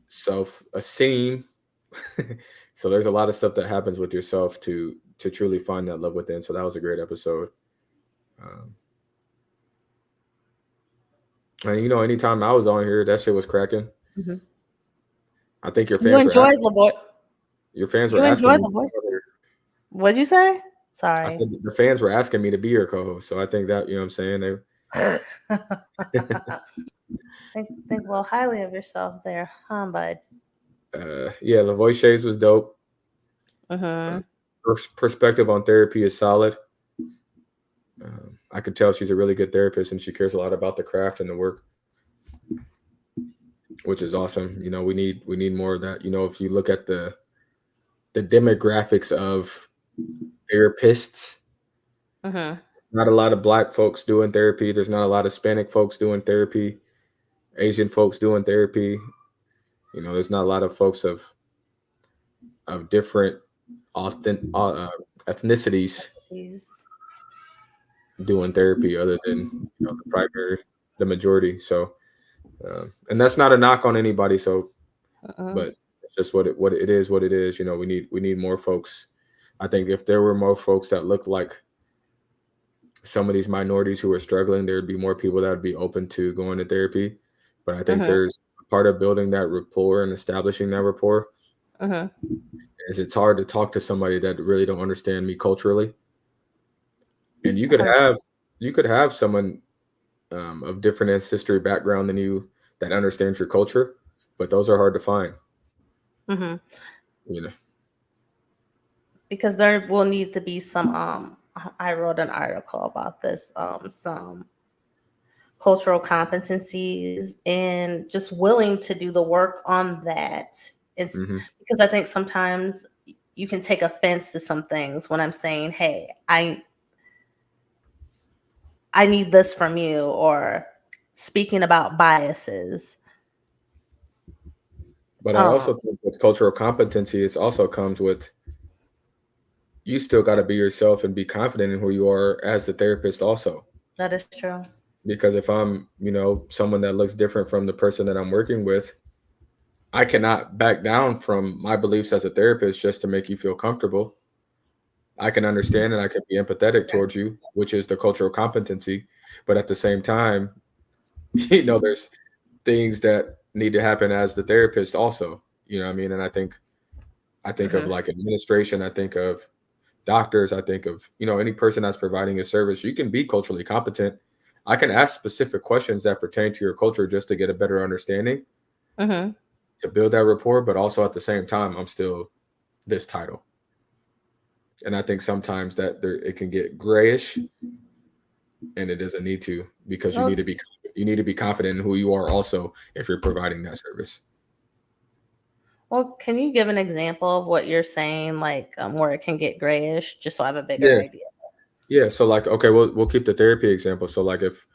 self esteem. So there's a lot of stuff that happens with yourself to truly find that love within. So that was a great episode. Um, and anytime I was on here, that shit was cracking. Mm-hmm. I think your You fans were enjoyed asking. the voice. Your fans were You asking enjoyed me. the voice. What'd you say? I Sorry. said the fans were asking me to be your co-host. So I think that what I'm saying. Think well highly of yourself there, huh, bud? Yeah, the voice shades was dope. Uh, Mm-hmm. perspective on therapy is solid. I could tell she's a really good therapist and she cares a lot about the craft and the work, which is awesome. We need more of that. If you look at the demographics of therapists, Mm-hmm. not a lot of black folks doing therapy. There's not a lot of Hispanic folks doing therapy, Asian folks doing therapy. There's not a lot of folks of different ethnicities Please. doing therapy other than the primary, the majority. So, and that's not a knock on anybody. So, Uh-uh. but it's just what it is. What it is. We need more folks. I think if there were more folks that looked like some of these minorities who are struggling, there would be more people that would be open to going to therapy. But I think Mm-hmm. there's part of building that rapport and establishing that rapport Mm-hmm. is it's hard to talk to somebody that really don't understand me culturally. And Okay. you could have someone of different ancestry background than you that understands your culture, but those are hard to find. Mm-hmm. You know. Because there will need to be some I wrote an article about this, some cultural competencies and just willing to do the work on that. It's Hmm. because I think sometimes you can take offense to some things when I'm saying, hey, I need this from you, or speaking about biases. But I um also think with cultural competency, it also comes with you still got to be yourself and be confident in who you are as the therapist also. that is true. Because if I'm, someone that looks different from the person that I'm working with, I cannot back down from my beliefs as a therapist just to make you feel comfortable. I can understand and I can be empathetic towards you, which is the cultural competency. But at the same time, there's things that need to happen as the therapist also. You know what I mean? And I think of Hmm. like administration, I think of doctors, I think of, any person that's providing a service. You can be culturally competent. I can ask specific questions that pertain to your culture just to get a better understanding, Hmm. to build that rapport, but also at the same time, I'm still this title. And I think sometimes that it can get grayish, and it doesn't need to, because Well, you need to be confident in who you are also if you're providing that service. well, can you give an example of what you're saying, like where it can get grayish, just so I have a bigger Yeah. idea? Yeah. So like, okay, we'll keep the therapy example. So like if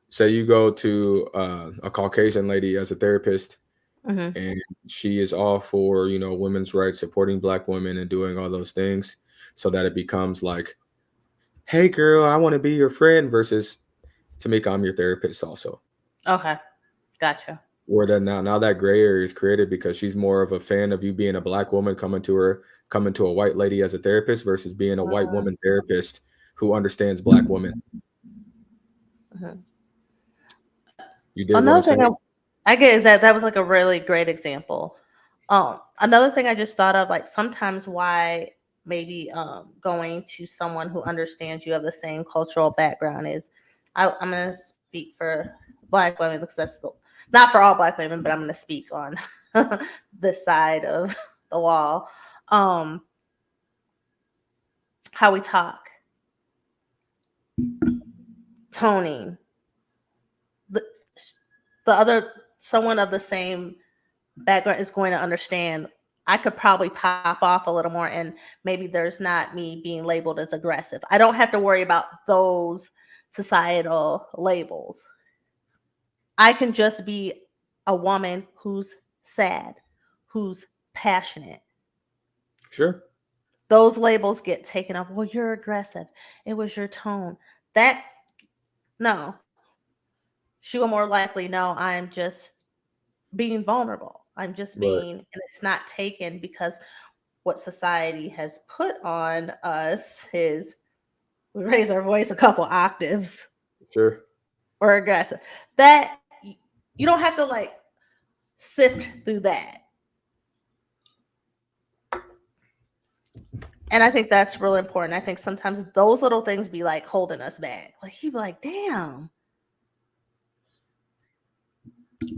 say you go to a Caucasian lady as a therapist Hmm. and she is all for, women's rights, supporting black women and doing all those things, so that it becomes like, hey girl, I want to be your friend, versus Tamika, I'm your therapist also. Okay, gotcha. Or that now that gray area is created because she's more of a fan of you being a black woman coming to a white lady as a therapist versus being a white woman therapist who understands black women. Mhm. You dig what Another I'm thing saying? I get is that was like a really great example. Another thing I just thought of, like sometimes why maybe going to someone who understands you of the same cultural background is, I'm gonna speak for Black women because not for all Black women, but I'm gonna speak on this side of the wall. Um, how we talk, toning, the the other someone of the same background is going to understand. I could probably pop off a little more, and maybe there's not me being labeled as aggressive. I don't have to worry about those societal labels. I can just be a woman who's sad, who's passionate. Sure. Those labels get taken off. Well, you're aggressive. It was your tone. That, no, she will more likely know I'm just being vulnerable. I'm just Right. being, and it's not taken because what society has put on us is we raise our voice a couple octaves Sure. or aggressive. That you don't have to like sift through that. And I think that's really important. I think sometimes those little things be like holding us back. Like you be like, damn.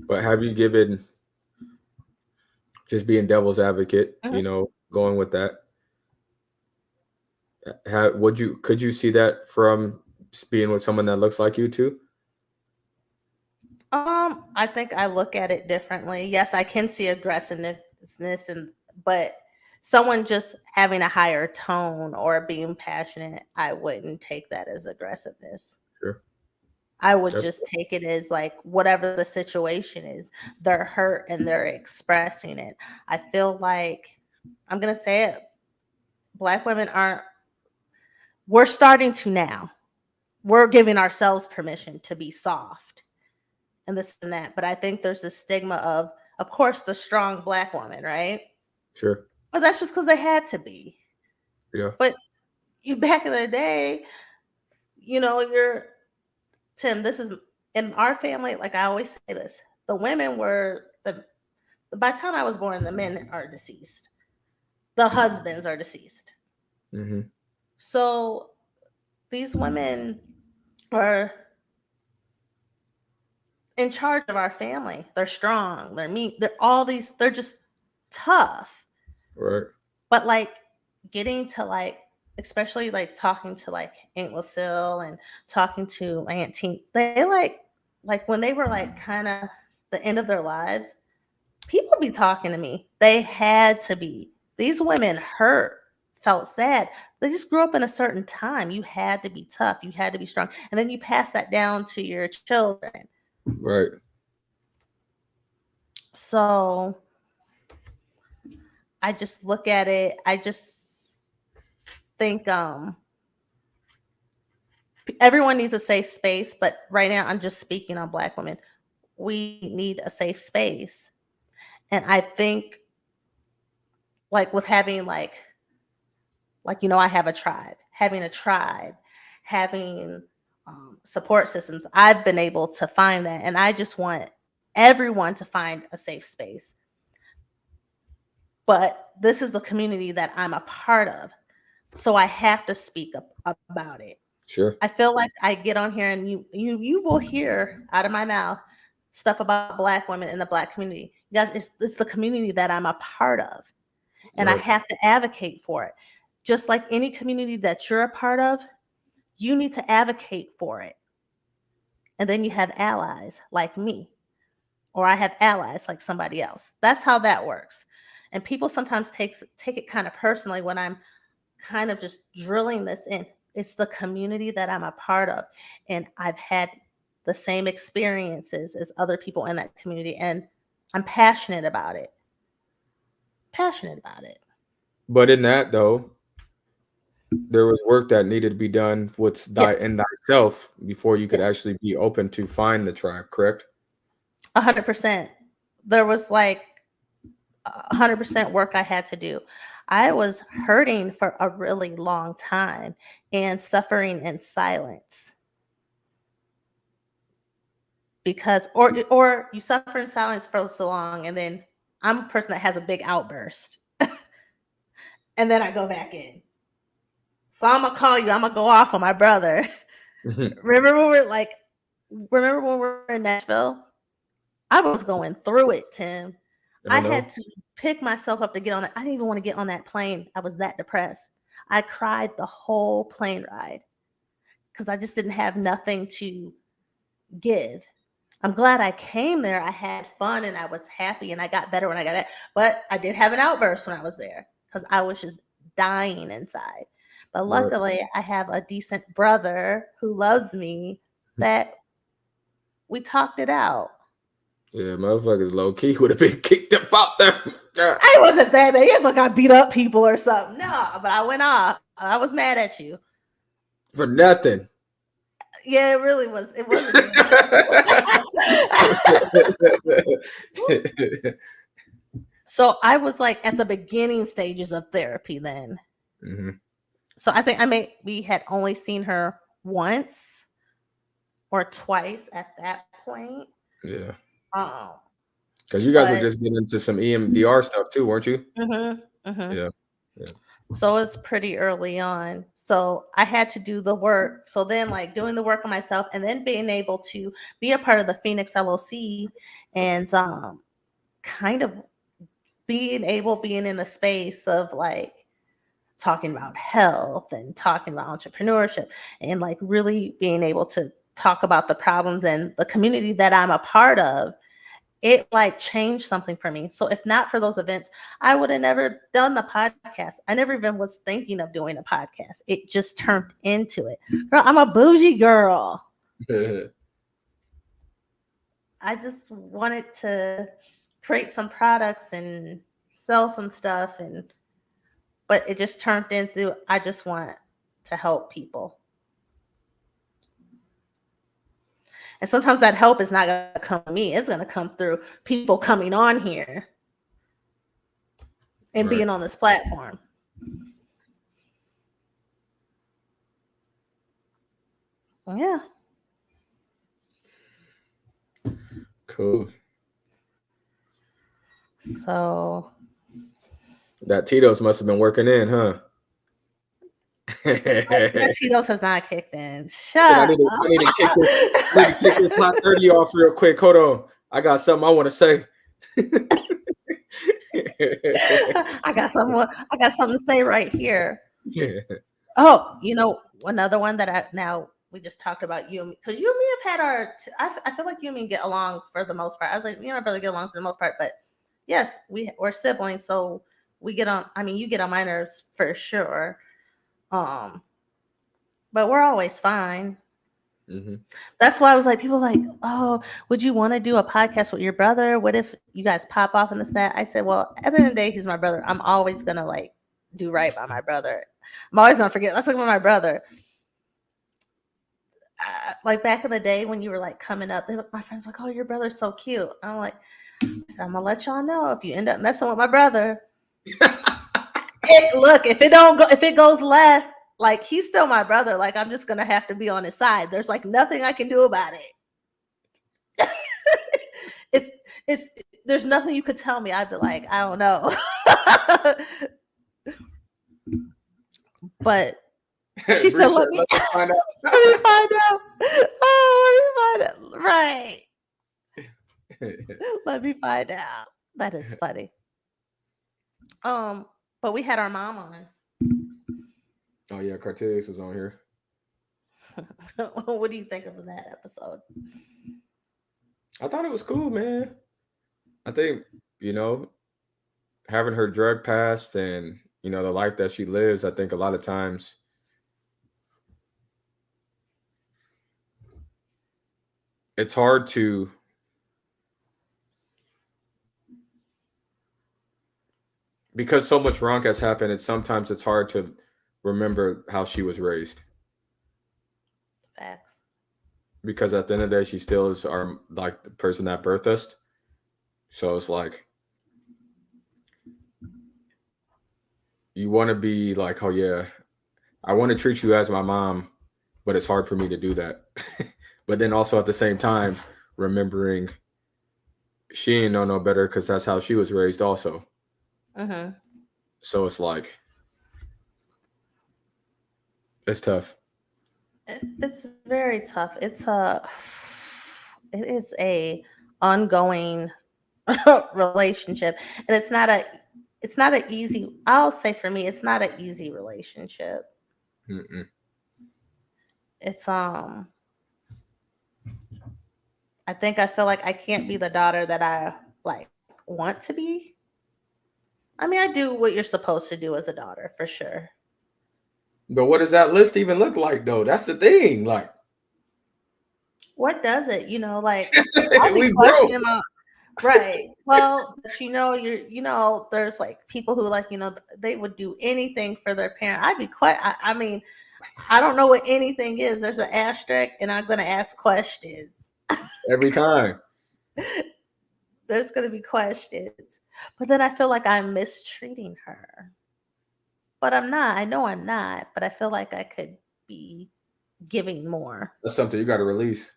But have you given, just being devil's advocate, Mhm. going with that, could you see that from being with someone that looks like you too? I think I look at it differently. Yes, I can see aggressiveness and but someone just having a higher tone or being passionate, I wouldn't take that as aggressiveness. Sure. I would That's just take it as like whatever the situation is, they're hurt and they're expressing it. I feel like I'm gonna say it, Black women aren't, we're starting to now. We're giving ourselves permission to be soft and this and that. But I think there's this stigma of course, the strong Black woman, right? sure. But that's just because they had to be. Yeah. But you back in the day, you're Tim. This is in our family. Like I always say this: the women were the. By the time I was born, the men are deceased. The husbands are deceased. Mm-hmm. So these women are in charge of our family. They're strong. They're mean. They're all these. They're just tough. Right. But like getting to like, especially like talking to like Aunt Lucille and talking to my Aunt Teen, they like when they were like kind of the end of their lives, people be talking to me. They had to be. These women hurt, felt sad. They just grew up in a certain time. You had to be tough. You had to be strong. And then you pass that down to your children. Right. So I just look at it. I just think everyone needs a safe space, but right now I'm just speaking on Black women. We need a safe space. And I think like with having I have a tribe, having a tribe, having support systems, I've been able to find that. And I just want everyone to find a safe space. But this is the community that I'm a part of. So I have to speak up about it. Sure. I feel like I get on here and you will hear out of my mouth stuff about Black women in the Black community. You guys, it's the community that I'm a part of. And I Right. have to advocate for it. Just like any community that you're a part of, you need to advocate for it. And then you have allies like me, or I have allies like somebody else. That's how that works. And people sometimes take it kind of personally when I'm kind of just drilling this in. It's the community that I'm a part of. And I've had the same experiences as other people in that community. And I'm passionate about it. Passionate about it. But in that though, there was work that needed to be done with Yes, in thyself before you could yes. actually be open to find the tribe, correct? 100%. There was like 100% work I had to do. I was hurting for a really long time and suffering in silence because or you suffer in silence for so long and then I'm a person that has a big outburst, and then I go back in. So I'm gonna call you. I'm gonna go off on my brother. Remember when remember when we were in Nashville? I was going through it, Tim. I I know. had to pick myself up to get on that. I didn't even want to get on that plane. I was that depressed. I cried the whole plane ride because I just didn't have nothing to give. I'm glad I came there. I had fun and I was happy and I got better when I got back. But I did have an outburst when I was there because I was just dying inside. But Right. luckily, I have a decent brother who loves me that we talked it out. Yeah, motherfuckers low key would have been kicked up out there. God. I wasn't that bad. It look I beat up people or something. No, but I went off. I was mad at you. For nothing. Yeah, it really was. It wasn't even So I was like at the beginning stages of therapy then. Mm-hmm. So I think we had only seen her once or twice at that point. Yeah. Um, Because you guys were but just getting into some EMDR stuff too, weren't you? mhm, mhm. Yeah. Yeah. So it's pretty early on. So I had to do the work. So then, like doing the work on myself, and then being able to be a part of the Phoenix LOC, and kind of being in a space of like talking about health and talking about entrepreneurship, and like really being able to talk about the problems and the community that I'm a part of. It like changed something for me. So if not for those events, I would have never done the podcast. I never even was thinking of doing a podcast. It just turned into it. Girl, I'm a bougie girl. I just wanted to create some products and sell some stuff, but it just turned into I just want to help people. And sometimes that help is not going to come from me. It's going to come through people coming on here and Right. being on this platform. Yeah. Cool. So That Tito's must have been working in, huh? that Tito's has not kicked in. Said Shut I need to kick this. I need to kick this hot 30 off real quick. Hold on. I got something I want to say. I got something to say right here. Yeah. Oh, another one that we just talked about you and me, because you and me have had I feel like you and me get along for the most part. I was like, me and my brother get along for the most part, but yes, we're siblings, so we get on. I mean, you get on my nerves for sure. But we're always fine. Mm-hmm. That's why I was like, people like, oh, would you want to do a podcast with your brother? What if you guys pop off and this that? I said, well, at the end of the day, he's my brother. I'm always gonna like do right by my brother. I'm always gonna forget. Let's look at my brother. Like back in the day when you were like coming up, my friends were like, oh, your brother's so cute. I'm like, so I'm gonna let y'all know if you end up messing with my brother. Look, if it goes left, like he's still my brother. Like I'm just gonna have to be on his side. There's like nothing I can do about it. it's there's nothing you could tell me. I'd be like, I don't know. But she said, let me find out. Let me find out. Oh, let me find out. Right. Let me find out. That is funny. But we had our mom on. Oh yeah, Cartelius was on here. What do you think of that episode? I thought it was cool, man. I think, having her drug past and, the life that she lives, I think a lot of times it's hard to because so much wrong has happened, sometimes it's hard to remember how she was raised. Facts. Because at the end of the day, she still is the person that birthed us. So it's like you want to be like, oh yeah, I want to treat you as my mom, but it's hard for me to do that. But then also at the same time, remembering she ain't know no better because that's how she was raised also. Mm-hmm. So it's like it's tough. It's very tough. It is a ongoing relationship, and it's not a easy. I'll say for me, it's not an easy relationship. Mm-mm. It's I think I feel like I can't be the daughter that I like want to be. I mean, I do what you're supposed to do as a daughter for sure. But what does that list even look like though? That's the thing. Like What does it? Like I'll be we grow. questioning my right. Well, but there's like people who like, they would do anything for their parent. I'd be quite, I mean, I don't know what anything is. There's an asterisk, and I'm going to ask questions. Every time. There's going to be questions. But then I feel like I'm mistreating her. But I'm not. I know I'm not, but I feel like I could be giving more. That's something you got to release.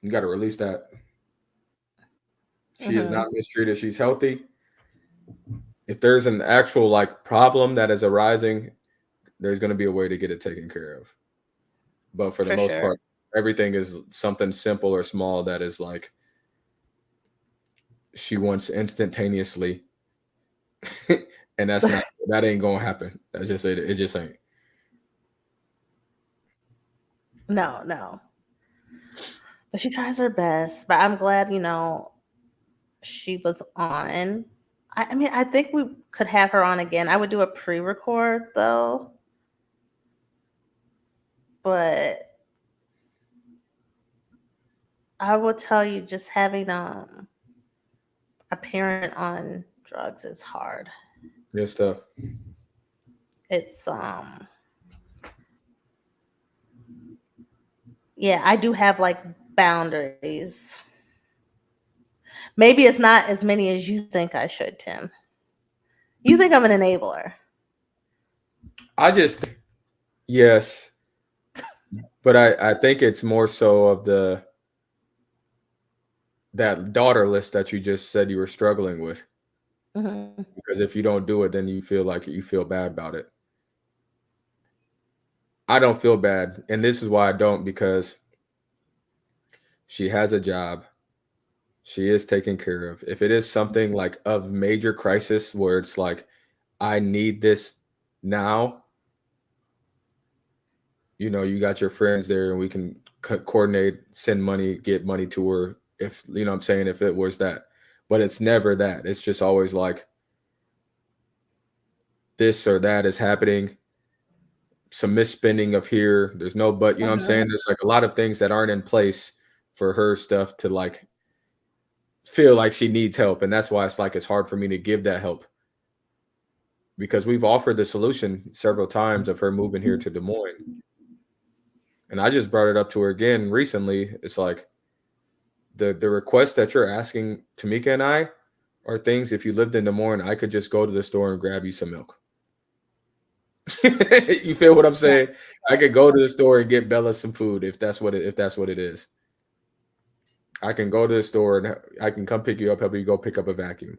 You got to release that. She is Hmm. not mistreated. She's healthy. If there's an actual like problem that is arising, there's going to be a way to get it taken care of. But for the For most sure. part, everything is something simple or small that is like she wants instantaneously, and that ain't gonna happen. That's just it. It just ain't. No, no. But she tries her best. But I'm glad, she was on. I mean, I think we could have her on again. I would do a pre-record though, but I will tell you, just having a parent on drugs is hard. Good stuff. It's yeah, I do have like boundaries. Maybe it's not as many as you think I should, Tim. You think I'm an enabler. I just yes, but I think it's more so of the that daughter list that you just said you were struggling with. Hmm. Because if you don't do it, then you feel like you feel bad about it. I don't feel bad, and this is why I don't because she has a job. She is taken care of. If it is something like of major crisis where it's like I need this now, you got your friends there and we can coordinate, send money, get money to her if you know what I'm saying if it was that. But it's never that. It's just always like this or that is happening, some misspending of here. There's no but, you know what I'm saying? Hmm. There's like a lot of things that aren't in place for her stuff to like feel like she needs help. And that's why it's like it's hard for me to give that help because we've offered the solution several times of her moving here to Des Moines. And I just brought it up to her again recently. It's like the requests that you're asking Tamika and I are things if you lived in Des Moines, I could just go to the store and grab you some milk. You feel what I'm Yeah. saying? I could go to the store and get Bella some food if that's what it is. I can go to the store and I can come pick you up, help you go pick up a vacuum.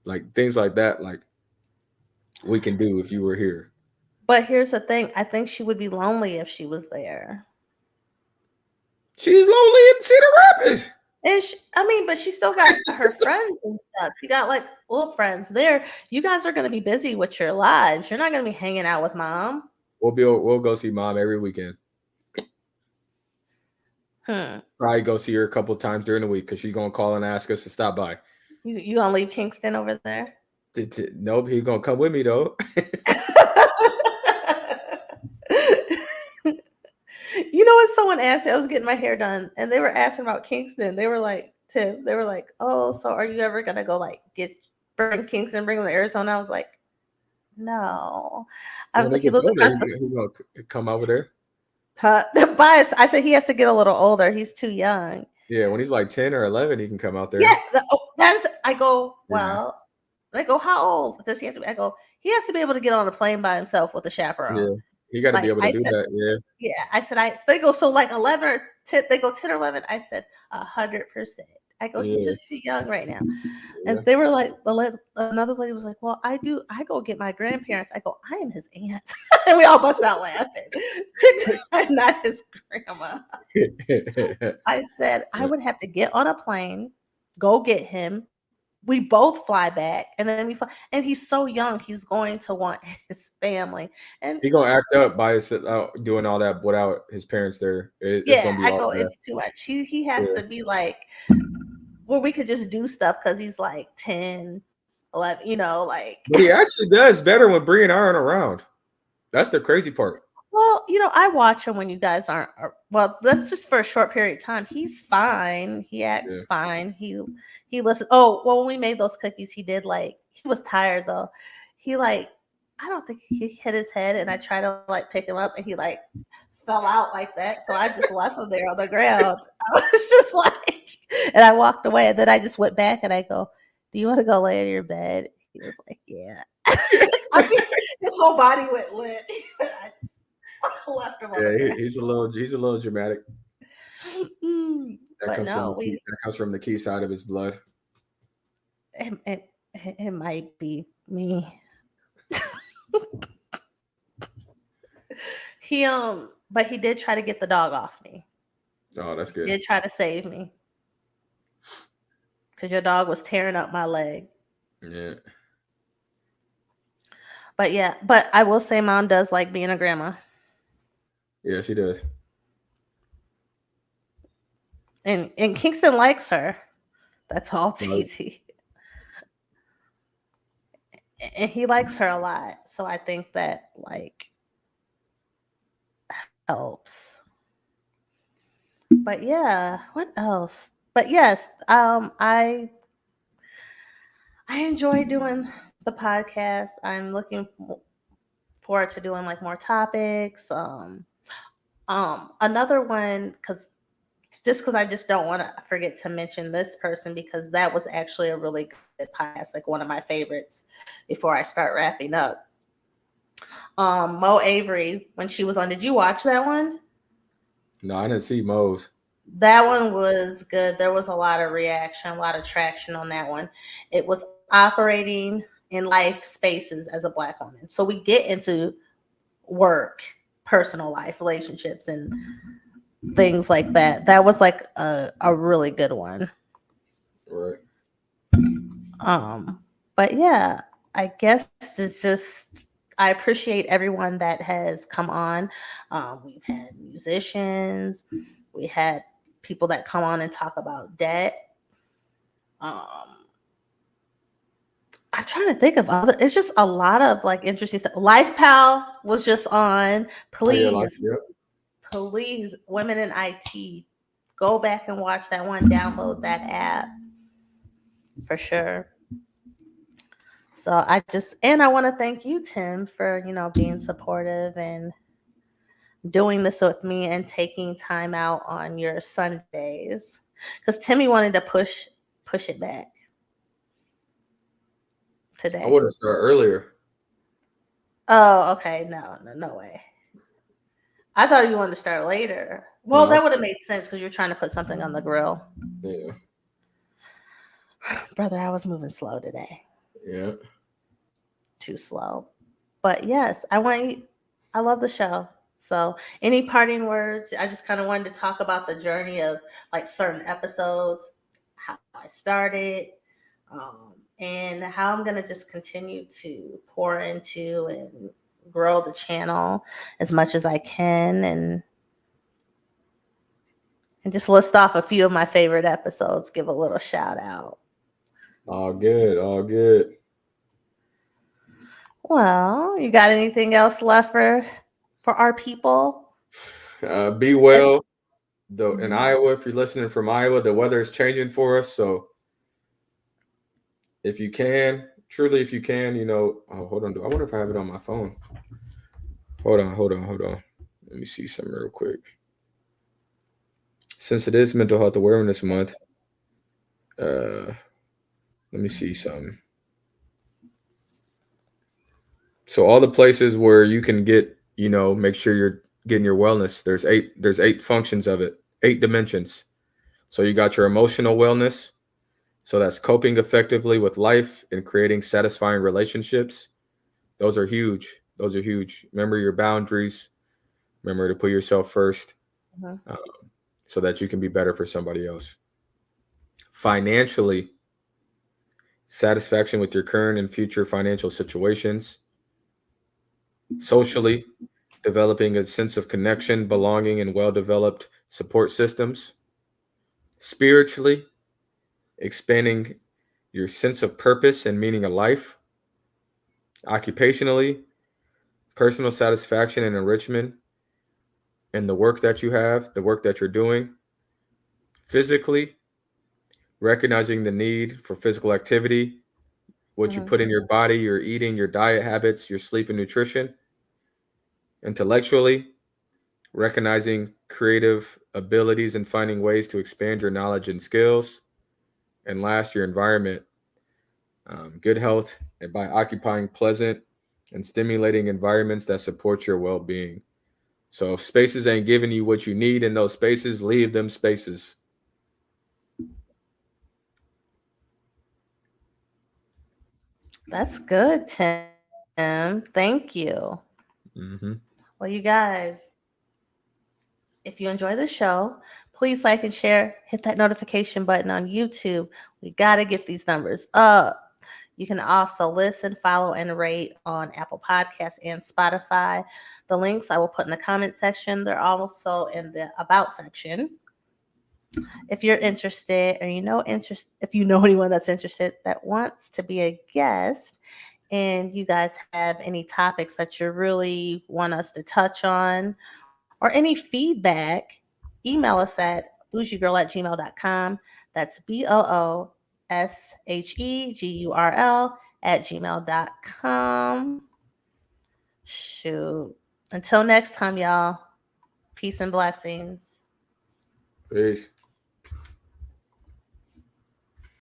Like things like that, like we can do if you were here. But here's the thing. I think she would be lonely if she was there. She's lonely in Cedar Rapids. And I mean, but she still got her friends and stuff. She got like little friends there. You guys are going to be busy with your lives. You're not going to be hanging out with mom. We'll go see mom every weekend. Hmm. Probably go see her a couple times during the week because she's gonna call and ask us to stop by. You gonna leave Kingston over there? Nope, he's gonna come with me though. What someone asked me? I was getting my hair done, and they were asking about Kingston. They were like, Tim. They were like, "Oh, so are you ever gonna go like bring Kingston, bring him to Arizona?" I was like, "No." I was When he like, "He gets lives older, across the he gonna come over there. the vibes." I said he has to get a little older. He's too young. Yeah, when he's like 10 or 11, he can come out Yeah, there. that's. I go, Yeah, well. I go, how old does he have to be? I go, he has to be able to get on a plane by himself with a chaperone. yeah, he got to be Like able to I do said, that. Yeah, yeah. I said, they go so like 11 or 10. They go 10 or 11. I said 100%. I go, he's Yeah, just too young right now. And yeah. they were like, another lady was like, well, I go get my grandparents. I go, I am his aunt. And we all bust out laughing. I'm not his grandma. I said, I would have to get on a plane, go get him. We both fly back, and then we fly. And he's so young, he's going to want his family. And He gonna act up by his doing all that without his parents there. It's yeah, gonna be I all go, bad. it's too much. He has Yeah, to be like, where we could just do stuff because he's like 10, 11, like. but he actually does better when Bree and I aren't around. That's the crazy part. Well, I watch him when you guys aren't. Well, that's just for a short period of time. He's fine. He Yeah, acts fine. He listens. Oh, well, when we made those cookies, he did like he was tired though. He like I don't think he hit his head, and I tried to like pick him up, and he like fell out like that. So I just left him there on the ground. I was just like, and I walked away, and then I just went back, and I go, "Do you want to go lay in your bed?" He was like, "Yeah." I mean, his whole body went lit. I just left him on yeah. the ground. He's a little dramatic. That But comes from no, the key. That comes from the key side of his blood. it might be me. But he did try to get the dog off me. Oh, that's good. Did try to save me because your dog was tearing up my leg. Yeah, But yeah, but I will say, mom does like being a grandma, yeah, she does. and Kingston likes her. That's all, Like, TT, and he likes her a lot. So I think that like helps. But yeah, what else? But yes, I enjoy doing the podcast. I'm looking forward to doing like more topics. Another one because I just don't want to forget to mention this person because that was actually a really good podcast, like one of my favorites. Before I start wrapping up, Mo Avery when she was on. Did you watch that one? no, I didn't see Moe's. That one was good. There was a lot of reaction, a lot of traction on that one. It was operating in life spaces as a Black woman. So we get into work, personal life, relationships, and things like that. That was like a really good one. Right. Um, but yeah, I guess it's just I appreciate everyone that has come on. We've had musicians, we had people that come on and talk about debt. Um, I'm trying to think of other. It's just a lot of like interesting stuff. Life Pal was just on. Oh yeah, like Please, yep. please, women in IT, go back and watch that one. Download that app for sure. So I want to thank you, Tim, for being supportive and doing this with me and taking time out on your Sundays. Because Timmy wanted to push it back I today. would have started earlier. Oh, okay. No, no, no way. I thought you wanted to start later. Well, No, that would have made sense because you're trying to put something on the grill. yeah, Brother, I was moving slow today. yeah. Too slow. But yes, I love the show. So, any parting words? I just kind of wanted to talk about the journey of like certain episodes, how I started, and how I'm going to just continue to pour into and grow the channel as much as I can and just list off a few of my favorite episodes, give a little shout out. All good, all good. Well, you got anything else left for our people? Be It's, well. Though in mhm. Iowa, if you're listening from Iowa, the weather is changing for us. So if you can, truly, if you can, oh, hold on. I wonder if I have it on my phone. Hold on. Let me see something real quick. Since it is Mental Health Awareness Month, uh, let me see something. So all the places where you can get, make sure you're getting your wellness. There's eight functions of it, eight dimensions. So you got your emotional wellness, So that's coping effectively with life and creating satisfying relationships. Those are huge. Those are huge. Remember your boundaries. Remember to put yourself first, Mhm. uh, so that you can be better for somebody else. Financially, satisfaction with your current and future financial situations. Socially, developing a sense of connection, belonging, and well developed support systems. Spiritually, expanding your sense of purpose and meaning of life. Occupationally, personal satisfaction and enrichment in the work that you have, the work that you're doing. Physically, recognizing the need for physical activity, what you Mhm. put in your body, your eating, your diet habits, your sleep and nutrition. Intellectually, recognizing creative abilities and finding ways to expand your knowledge and skills. And last, your environment, good health, and by occupying pleasant and stimulating environments that support your well being. So if spaces ain't giving you what you need in those spaces, leave them spaces. That's good, Tim. Thank you. Hmm. Well, you guys, if you enjoy the show, please like and share. Hit that notification button on YouTube. We got to get these numbers up. You can also listen, follow, and rate on Apple Podcasts and Spotify. The links I will put in the comment section. They're also in the About section. If you're interested, or if you know anyone that's interested that wants to be a guest, and you guys have any topics that you really want us to touch on, or any feedback, email us at booshegurl@gmail.com. That's BOOSHEGURL@gmail.com. Shoot. Until next time, y'all. Peace and blessings. Peace.